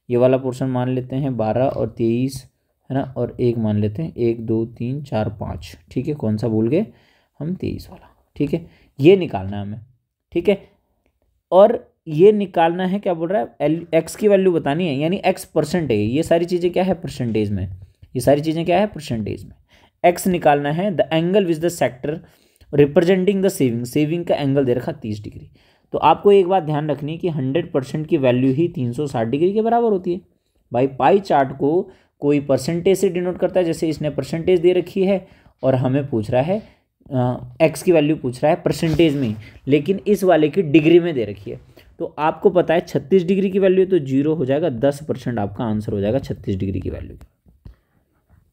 ये वाला पोर्शन मान लेते हैं 12 और 23, है ना, और एक मान लेते हैं 1 2 3 4 5। ठीक है, कौन सा भूल गए हम, 23 वाला। ठीक है, ये निकालना है हमें। ठीक है, और ये निकालना है, क्या बोल रहा है, एक्स की वैल्यू बतानी है, यानी एक्स परसेंट है, ये सारी चीज़ें क्या है परसेंटेज में, ये सारी चीज़ें क्या है परसेंटेज में। एक्स निकालना है, the angle with the sector representing the saving, saving का एंगल दे रखा 30 डिग्री। तो आपको एक बात ध्यान रखनी है कि 100% की वैल्यू ही 360 डिग्री के बराबर होती है। भाई पाई चार्ट को कोई परसेंटेज से डिनोट करता है, जैसे इसने परसेंटेज दे रखी है और हमें पूछ रहा है एक्स की वैल्यू पूछ रहा है परसेंटेज में, लेकिन इस वाले की डिग्री में दे रखी है। तो आपको पता है 36 डिग्री की वैल्यू, तो 0 हो जाएगा, 10% आपका आंसर हो जाएगा 36 डिग्री की वैल्यू।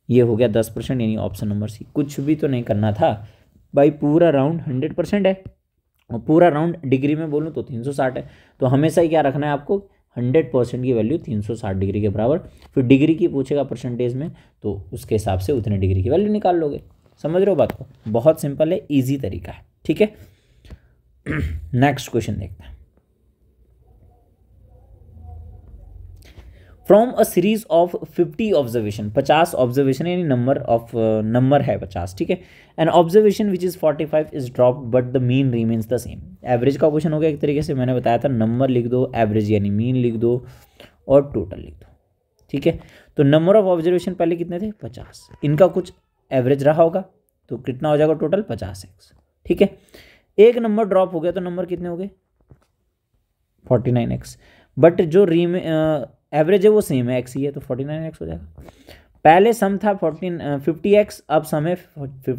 ये हो गया 10%, यानी ऑप्शन नंबर सी। कुछ भी तो नहीं करना था भाई, पूरा राउंड 100% है, और पूरा राउंड डिग्री में बोलूँ तो 360 है। तो हमेशा ही क्या रखना है आपको, 100% की वैल्यू 360 डिग्री के बराबर। फिर डिग्री की पूछेगा परसेंटेज में, तो उसके हिसाब से उतने डिग्री की वैल्यू निकाल लोगे। समझ रहे हो बात को, बहुत सिंपल है, ईजी तरीका है। ठीक है, नेक्स्ट क्वेश्चन देखते हैं। From a series of 50 observation, 50 observation यानी नंबर है 50। ठीक है, N observation which is 45 is dropped but the mean remains the same. Average का क्वेश्चन हो गया एक तरीके से, मैंने बताया था नंबर लिख दो, एवरेज यानी मीन लिख दो, और टोटल लिख दो। ठीक है, तो नंबर ऑफ ऑब्जर्वेशन पहले कितने थे 50, इनका कुछ एवरेज रहा होगा, तो कितना हो जाएगा टोटल 50x। ठीक है, एक नंबर ड्रॉप हो गया तो नंबर कितने हो गए 49x, बट जो एवरेज है वो सेम है, एक्स ही है, तो 49x हो जाएगा। पहले सम था 50x, अब सम है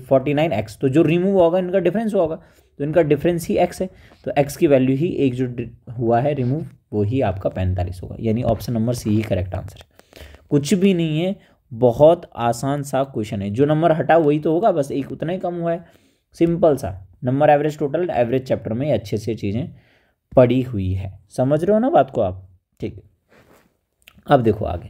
49x, तो जो रिमूव होगा इनका डिफरेंस होगा, तो इनका डिफरेंस ही x है, तो x की वैल्यू ही एक जो हुआ है रिमूव वो ही आपका 45 होगा, यानी ऑप्शन नंबर सी ही करेक्ट आंसर है। कुछ भी नहीं है, बहुत आसान सा क्वेश्चन है, जो नंबर हटा वही तो होगा, बस एक उतना ही कम हुआ है, सिंपल सा। Number average total average chapter में अच्छे से चीज़ें पड़ी हुई है, समझ रहे हो ना बात को आप। ठीक है, अब देखो आगे,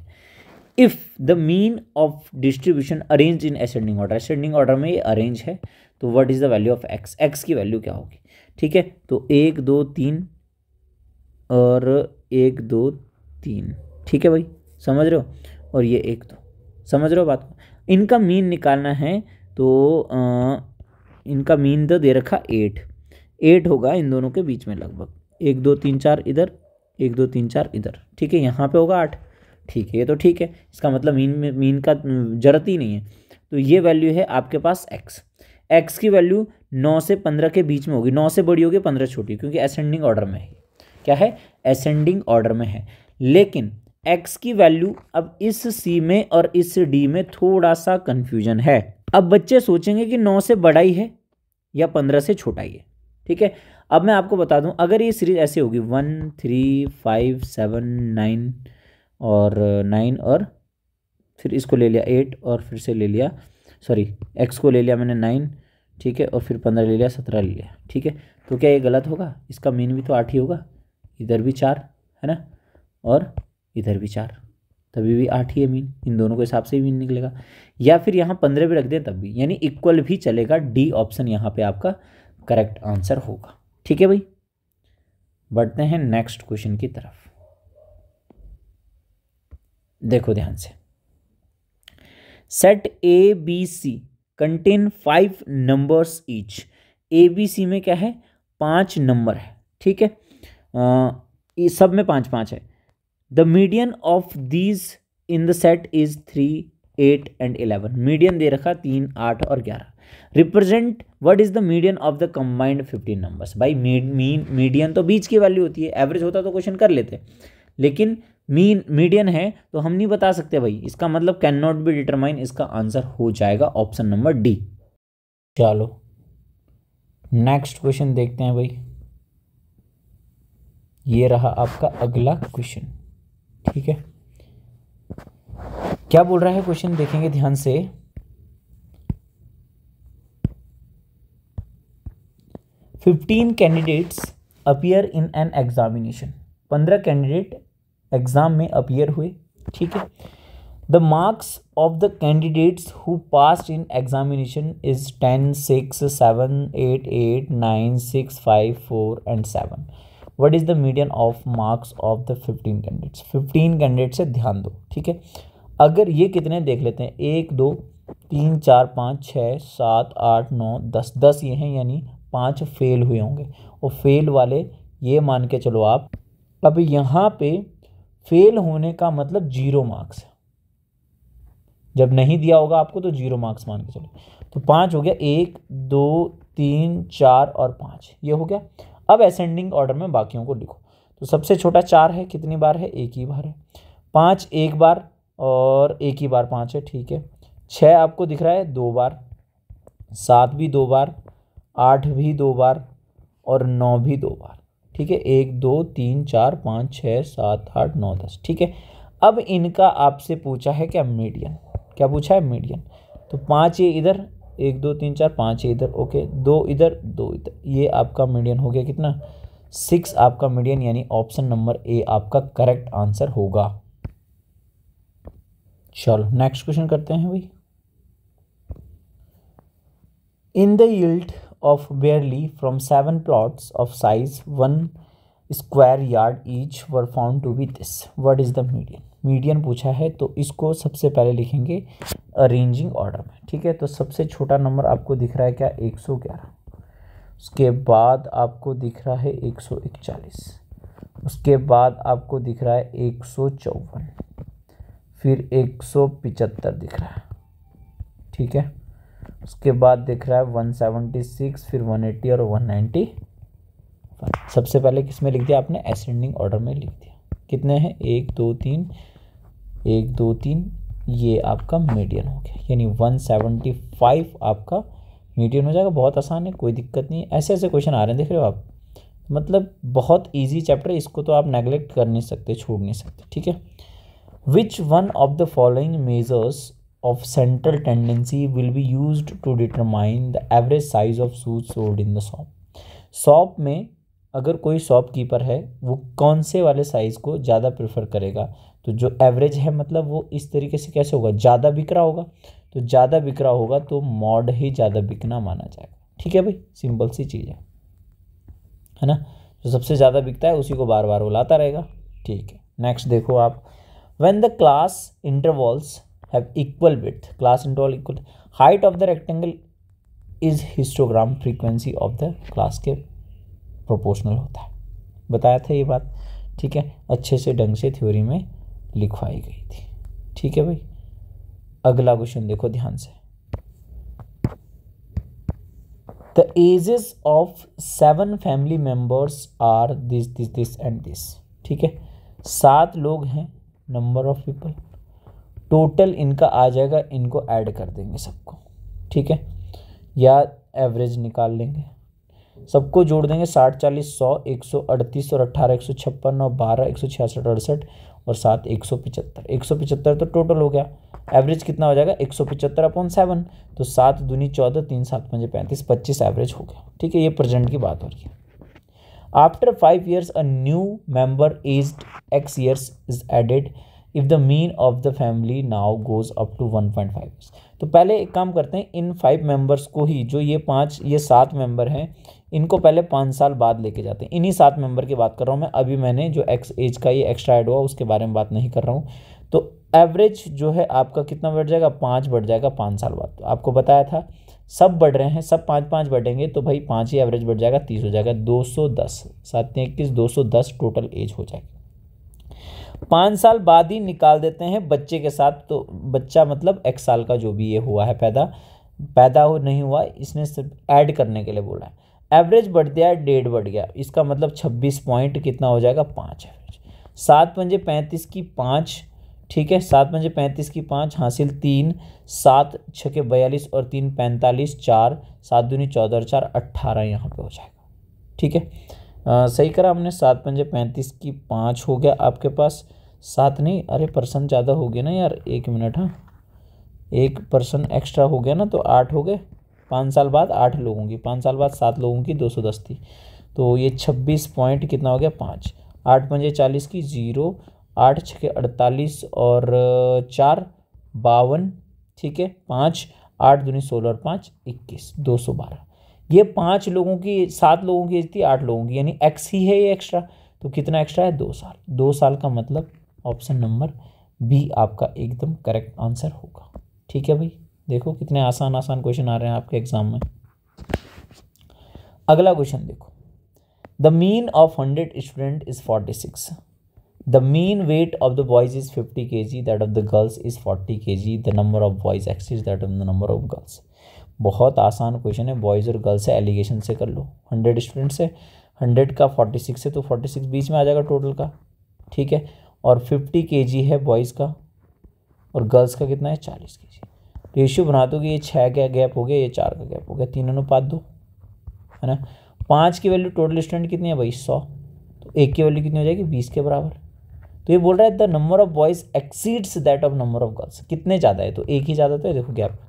if the mean of distribution arrange in ascending order, ascending order में ये अरेंज है, तो what is the value of x, x की वैल्यू क्या होगी। ठीक है, तो 1 2 3 और 1 2 3। ठीक है भाई, समझ रहे हो, और ये 1 2, समझ रहे हो बात को। इनका मीन निकालना है, तो इनका मीन तो दे रखा 8 होगा इन दोनों के बीच में लगभग, 1 2 3 4 इधर, 1 2 3 4 इधर। ठीक है, यहाँ पे होगा 8। ठीक है, ये तो ठीक है, इसका मतलब मीन का जरूरत ही नहीं है, तो ये वैल्यू है आपके पास एक्स की वैल्यू 9 से 15 के बीच में होगी, 9 से बड़ी होगी 15 छोटी, क्योंकि असेंडिंग ऑर्डर में है। क्या है, असेंडिंग ऑर्डर में है। लेकिन एक्स की वैल्यू अब इस सी में और इस डी में थोड़ा सा कंफ्यूजन है। अब बच्चे सोचेंगे कि 9 से बड़ा ही है या 15 से छोटा ही है। ठीक है, अब मैं आपको बता दूं, अगर ये सीरीज ऐसे होगी 1 3 5 7 9 और 9 और फिर इसको ले लिया 8 और फिर से ले लिया, सॉरी एक्स को ले लिया मैंने 9, ठीक है, और फिर 15 ले लिया, 17 ले लिया। ठीक है, तो क्या ये गलत होगा, इसका मीन भी तो 8 ही होगा, इधर भी 4 है ना, और इधर भी 4, तभी भी 8 ही है मीन, इन दोनों के हिसाब से ही मीन निकलेगा। या फिर यहाँ 15 भी रख दें तब भी, यानी इक्वल भी चलेगा, डी ऑप्शन यहाँ पे आपका करेक्ट आंसर होगा। ठीक है भाई, बढ़ते हैं नेक्स्ट क्वेश्चन की तरफ। देखो ध्यान से, set A B C contain 5 numbers each. A B C में क्या है, 5 नंबर है। ठीक है, सब में 5 5 है। The median of these in the set is 3 8 and 11। Median दे रखा 3 8 और 11। Represent what is the median of the combined 15 numbers. भाई मीडियन तो बीच की वैल्यू होती है, एवरेज होता तो क्वेश्चन कर लेते, लेकिन मीडियन है तो हम नहीं बता सकते भाई, इसका मतलब कैन नॉट बी डिटरमाइन, इसका आंसर हो जाएगा ऑप्शन नंबर डी। चलो नेक्स्ट क्वेश्चन देखते हैं भाई, ये रहा आपका अगला क्वेश्चन। ठीक है, क्या बोल रहा है क्वेश्चन, देखेंगे ध्यान से। 15 candidates appear in an examination. 15 candidate exam में अपीयर हुए। ठीक है, the marks of the candidates who passed in examination is 10, 6, 7, 8, 8, 9, 6, 5, 4 and 7। What is the median of marks of the 15 candidates. 15 candidate से ध्यान दो। ठीक है, अगर ये कितने देख लेते हैं, 1, 2, 3, 4, 5, 6, 7, 8, 9, 10, 10 ये हैं, यानी 5 फेल हुए होंगे। और फेल वाले ये मान के चलो आप, अब यहाँ पे फेल होने का मतलब 0 मार्क्स है। जब नहीं दिया होगा आपको तो 0 मार्क्स मान के चलो। तो 5 हो गया, 1, 2, 3, 4 और 5 ये हो गया। अब असेंडिंग ऑर्डर में बाकियों को लिखो। तो सबसे छोटा 4 है, कितनी बार है, एक ही बार है। 5 एक बार और एक ही बार 5 है। ठीक है, 6 आपको दिख रहा है 2 बार, 7 भी 2 बार, 8 भी 2 बार और 9 भी 2 बार। ठीक है, 1, 2, 3, 4, 5, 6, 7, 8, 9, 10। ठीक है, अब इनका आपसे पूछा है क्या, मीडियन। क्या पूछा है, मीडियन। तो 5 ये इधर, 1, 2, 3, 4, 5 ये इधर, ओके, 2 इधर, 2 इधर, ये आपका मीडियन हो गया कितना, 6 आपका मीडियन, यानी ऑप्शन नंबर ए आपका करेक्ट आंसर होगा। चलो नेक्स्ट क्वेश्चन करते हैं भाई। In the yield of barley from 7 plots of size 1 square yard each were found to be this. What is the median. Median पूछा है तो इसको सबसे पहले लिखेंगे अरेंजिंग ऑर्डर में। ठीक है, तो सबसे छोटा नंबर आपको दिख रहा है क्या, 111। उसके बाद आपको दिख रहा है 141, उसके बाद आपको दिख रहा है 154, फिर 175 दिख रहा है। ठीक है, उसके बाद दिख रहा है 176, फिर 180 और 190। सबसे पहले किस में लिख दिया आपने, असेंडिंग ऑर्डर में लिख दिया। कितने हैं, 1, 2, 3, 1, 2, 3, ये आपका मीडियन हो गया, यानी 175 आपका मीडियन हो जाएगा। बहुत आसान है, कोई दिक्कत नहीं है। ऐसे ऐसे क्वेश्चन आ रहे हैं, देख रहे हो आप, मतलब बहुत इजी चैप्टर है, इसको तो आप नेगलेक्ट कर नहीं सकते, छोड़ नहीं सकते। ठीक है, which one of the following measures of central tendency will be used to determine the average size of shoes sold in the shop। Shop में अगर कोई शॉपकीपर है वो कौन से वाले साइज़ को ज़्यादा प्रेफर करेगा, तो जो एवरेज है मतलब वो इस तरीके से कैसे होगा, ज़्यादा बिक रहा होगा, तो ज़्यादा बिक रहा होगा तो मॉड ही ज़्यादा बिकना माना जाएगा। ठीक है भाई, सिंपल सी चीज़ है ना, जो सबसे ज़्यादा बिकता है उसी को बार बार वो लाता रहेगा। ठीक है, नेक्स्ट देखो आप, when the class intervals have equal width, class interval equal, height of the rectangle is histogram frequency of the class के प्रोपोर्शनल होता है। बताया था ये बात। ठीक है, अच्छे से ढंग से थ्योरी में लिखवाई गई थी। ठीक है भाई, अगला क्वेश्चन देखो ध्यान से। The ages of 7 family members are this and this। ठीक है, 7 लोग हैं, नंबर ऑफ पीपल, टोटल इनका आ जाएगा, इनको ऐड कर देंगे सबको। ठीक है, या एवरेज निकाल लेंगे, सबको जोड़ देंगे, 60, 40, 100, 138 और 18, 156 और 12, 166, 68 और 7, 175। 175 तो टोटल हो गया, एवरेज कितना हो जाएगा, 175/7। तो 7 दूनी 14, 3 7 5 35, 25 एवरेज हो गया। ठीक है, ये प्रेजेंट की बात हो रही है। After 5 years a new member aged X years is added if the mean of the family now goes up to 1.5 years। तो पहले एक काम करते हैं, इन 5 मेंबर्स को ही, जो ये 7 मेंबर हैं, इनको पहले 5 साल बाद लेके जाते हैं। इन्हीं 7 मेंबर की बात कर रहा हूँ मैं, अभी मैंने जो एक्स एज का ये एक्स्ट्रा ऐड हुआ उसके बारे में बात नहीं कर रहा हूँ। तो एवरेज जो है आपका कितना बढ़ जाएगा, 5 बढ़ जाएगा 5 साल बाद। तो आपको बताया था सब बढ़ रहे हैं, सब 5-5 बढ़ेंगे, तो भाई 5 ही एवरेज बढ़ जाएगा, 30 हो जाएगा, 210, 7 21, 210 टोटल एज हो जाएगी। 5 साल बाद ही निकाल देते हैं बच्चे के साथ। तो बच्चा मतलब X साल का जो भी ये हुआ है, पैदा हो नहीं हुआ, इसने सिर्फ ऐड करने के लिए बोला है। एवरेज बढ़ गया, 1.5 बढ़ गया, इसका मतलब 26 पॉइंट कितना हो जाएगा, 5 एवरेज। 7 पंजे 35 की 5 ठीक है। 7 पंजे 35 की 5 हासिल 3, 7 छके 42 और 3 45, 4 7 दूनी 14 और 4 18 यहाँ पे हो जाएगा। ठीक है, सही करा हमने। 7 पंजे 35 की 5 हो गया आपके पास, 7 नहीं, अरे पर्सन ज़्यादा हो गया ना यार, 1 मिनट, हाँ 1 पर्सन एक्स्ट्रा हो गया ना, तो 8 हो गए। 5 साल बाद 8 लोगों की, 5 साल बाद 7 लोगों की 210 थी, तो ये 26 पॉइंट कितना हो गया 5। 8 पंजे 40 की 0, 8 छके 48 और 4 52, ठीक है। 5 8 दूनी 16 और 5 21, 212। ये 5 लोगों की, 7 लोगों की एज थी, 8 लोगों की, यानी एक्स ही है ये एक्स्ट्रा, तो कितना एक्स्ट्रा है 2 साल। 2 साल का मतलब ऑप्शन नंबर बी आपका एकदम करेक्ट आंसर होगा। ठीक है भाई, देखो कितने आसान आसान क्वेश्चन आ रहे हैं आपके एग्जाम में। अगला क्वेश्चन देखो, the mean of 100 student is 46, the mean weight of the boys is 50 kg, that of the girls is 40 kg, the number of boys exceeds that of the number of girls. बहुत आसान question है, boys और girls से allegation से कर लो। 100 student से 100 का 46 से, तो 46 बीच में आ जाएगा टोटल का, ठीक है। और 50 kg है बॉयज़ का, और गर्ल्स का कितना है 40 kg। रेशियो बना दो कि ये 6 का गैप हो गया, ये 4 का गैप हो गया, 3:2 है ना। 5 की वैल्यू टोटल स्टूडेंट कितनी है भाई 100, तो 1 की वैल्यू कितनी हो जाएगी 20 के बराबर। तो ये बोल रहा है the number of boys exceeds that of number of girls, कितने ज़्यादा है, तो 1 ही ज़्यादा, तो है देखो गैप,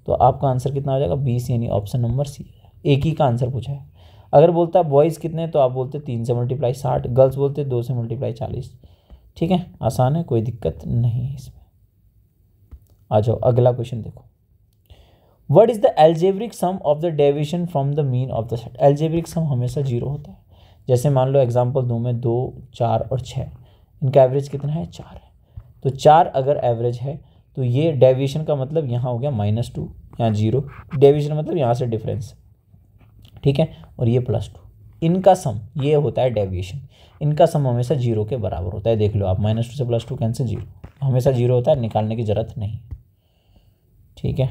तो आपका आंसर कितना हो जाएगा 20, यानी ऑप्शन नंबर सी है। एक ही का आंसर पूछा है। अगर बोलता है बॉयज़ कितने, तो आप बोलते 3 से मल्टीप्लाई 60, गर्ल्स बोलते 2 से मल्टीप्लाई 40। ठीक है, आसान है, कोई दिक्कत नहीं है इसमें। आ जाओ अगला क्वेश्चन देखो, what is the algebraic sum of the deviation from the mean of the set. Algebraic sum हमेशा 0 होता है। जैसे मान लो एग्जांपल दूं मैं, 2 4 और 6, इनका एवरेज कितना है 4 है, तो 4 अगर एवरेज है तो ये डेविएशन का मतलब यहाँ हो गया -2, यहाँ 0, डेविएशन मतलब यहाँ से डिफरेंस, ठीक है, और ये +2, इनका सम ये होता है डेविएशन। इनका सम हमेशा 0 के बराबर होता है, देख लो आप, -2 से +2 कैंसिल, 0 हमेशा 0 होता है, निकालने की ज़रूरत नहीं। ठीक है,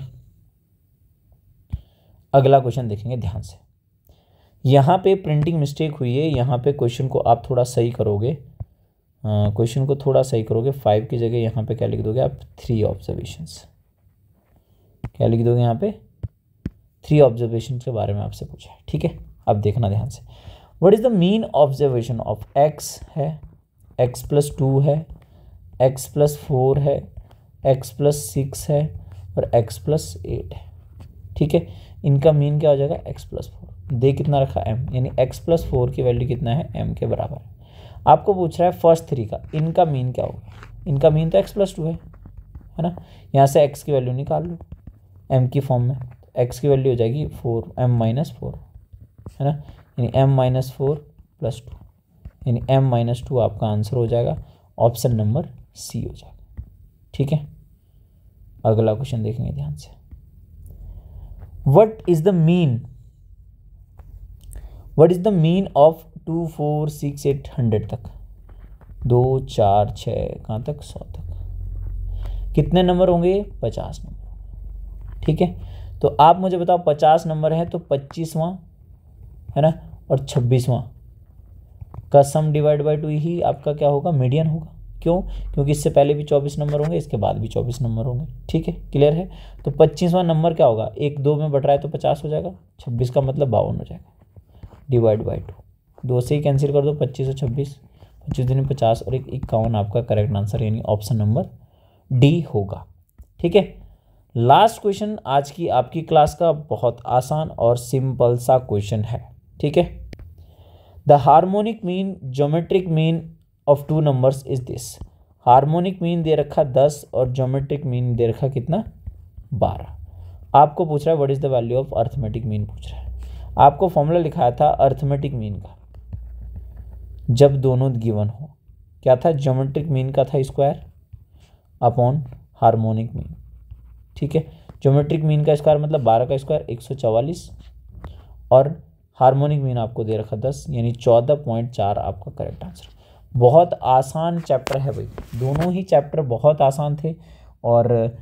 अगला क्वेश्चन देखेंगे ध्यान से। यहाँ पे प्रिंटिंग मिस्टेक हुई है, यहाँ पे क्वेश्चन को आप थोड़ा सही करोगे, क्वेश्चन को थोड़ा सही करोगे। 5 की जगह यहाँ पे क्या लिख दोगे आप 3 ऑब्जर्वेशंस, क्या लिख दोगे यहाँ पे 3 ऑब्जर्वेशन के बारे में आपसे पूछा है। ठीक है, अब देखना ध्यान से, what is the mean observation of x है, x+2 है, x+4 है, x+6 है और x+8 है। ठीक है, इनका मीन क्या हो जाएगा x+4, दे कितना रखा m, यानी x+4 की वैल्यू कितना है m के बराबर है। आपको पूछ रहा है फर्स्ट 3 का, इनका मीन क्या होगा, इनका मीन तो x+2 है ना। यहाँ से x की वैल्यू निकाल लो m की फॉर्म में, x की वैल्यू हो जाएगी 4 m-4 है ना, यानी m-4 +2, यानी m-2 आपका आंसर हो जाएगा, ऑप्शन नंबर सी हो जाएगा। ठीक है, अगला क्वेश्चन देखेंगे ध्यान से, what is the mean of 2 4 6 8 100 तक, 2 4 6 कहाँ तक 100 तक, कितने नंबर होंगे 50 नंबर। ठीक है, तो आप मुझे बताओ 50 नंबर है तो 25वां है ना, और 26वां का सम डिवाइड बाई 2 ही आपका क्या होगा मीडियन होगा। क्यों, क्योंकि इससे पहले भी 24 नंबर होंगे, इसके बाद भी 24 नंबर होंगे। ठीक है, क्लियर है। तो 25वां नंबर क्या होगा, 1 2 में बढ़ रहा है तो 50 हो जाएगा, 26 का मतलब 52 हो जाएगा, डिवाइड बाई 2, 2 से ही कैंसिल कर दो, 25 और 26, 25 दूनी 50 और 1 51 आपका करेक्ट आंसर, यानी ऑप्शन नंबर डी होगा। ठीक है, लास्ट क्वेश्चन आज की आपकी क्लास का बहुत आसान और सिंपल सा क्वेश्चन है। ठीक है, the harmonic mean geometric mean of 2 numbers is this. Harmonic mean they रखा 10 और ज्योमेट्रिक मीन दे रखा कितना 12। आपको पूछ रहा है what is the value of arithmetic mean पूछ रहा है। आपको फॉर्मूला लिखाया था अर्थमेटिक मीन का, जब दोनों गिवन हो, क्या था, ज्योमेट्रिक मीन का था स्क्वायर अपॉन हार्मोनिक मीन। ठीक है, ज्योमेट्रिक मीन का स्क्वायर मतलब 12 का स्क्वायर 144, और हार्मोनिक मीन आपको दे रखा 10, यानी 14.4 आपका करेक्ट आंसर। बहुत आसान चैप्टर है भाई, दोनों ही चैप्टर बहुत आसान थे, और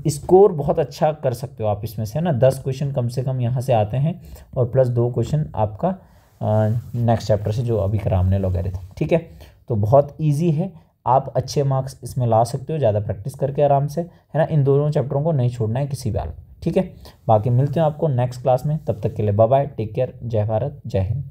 स्कोर बहुत अच्छा कर सकते हो आप इसमें से, है ना। 10 क्वेश्चन कम से कम यहाँ से आते हैं, और प्लस 2 क्वेश्चन आपका नेक्स्ट चैप्टर से जो अभी करा हमने लॉगरिथम। ठीक है, तो बहुत ईजी है, आप अच्छे मार्क्स इसमें ला सकते हो, ज़्यादा प्रैक्टिस करके आराम से, है ना। इन दोनों चैप्टरों को नहीं छोड़ना है किसी भी हाल में, ठीक है। बाकी मिलते हैं आपको नेक्स्ट क्लास में, तब तक के लिए बाय बाय, टेक केयर, जय भारत, जय हिंद।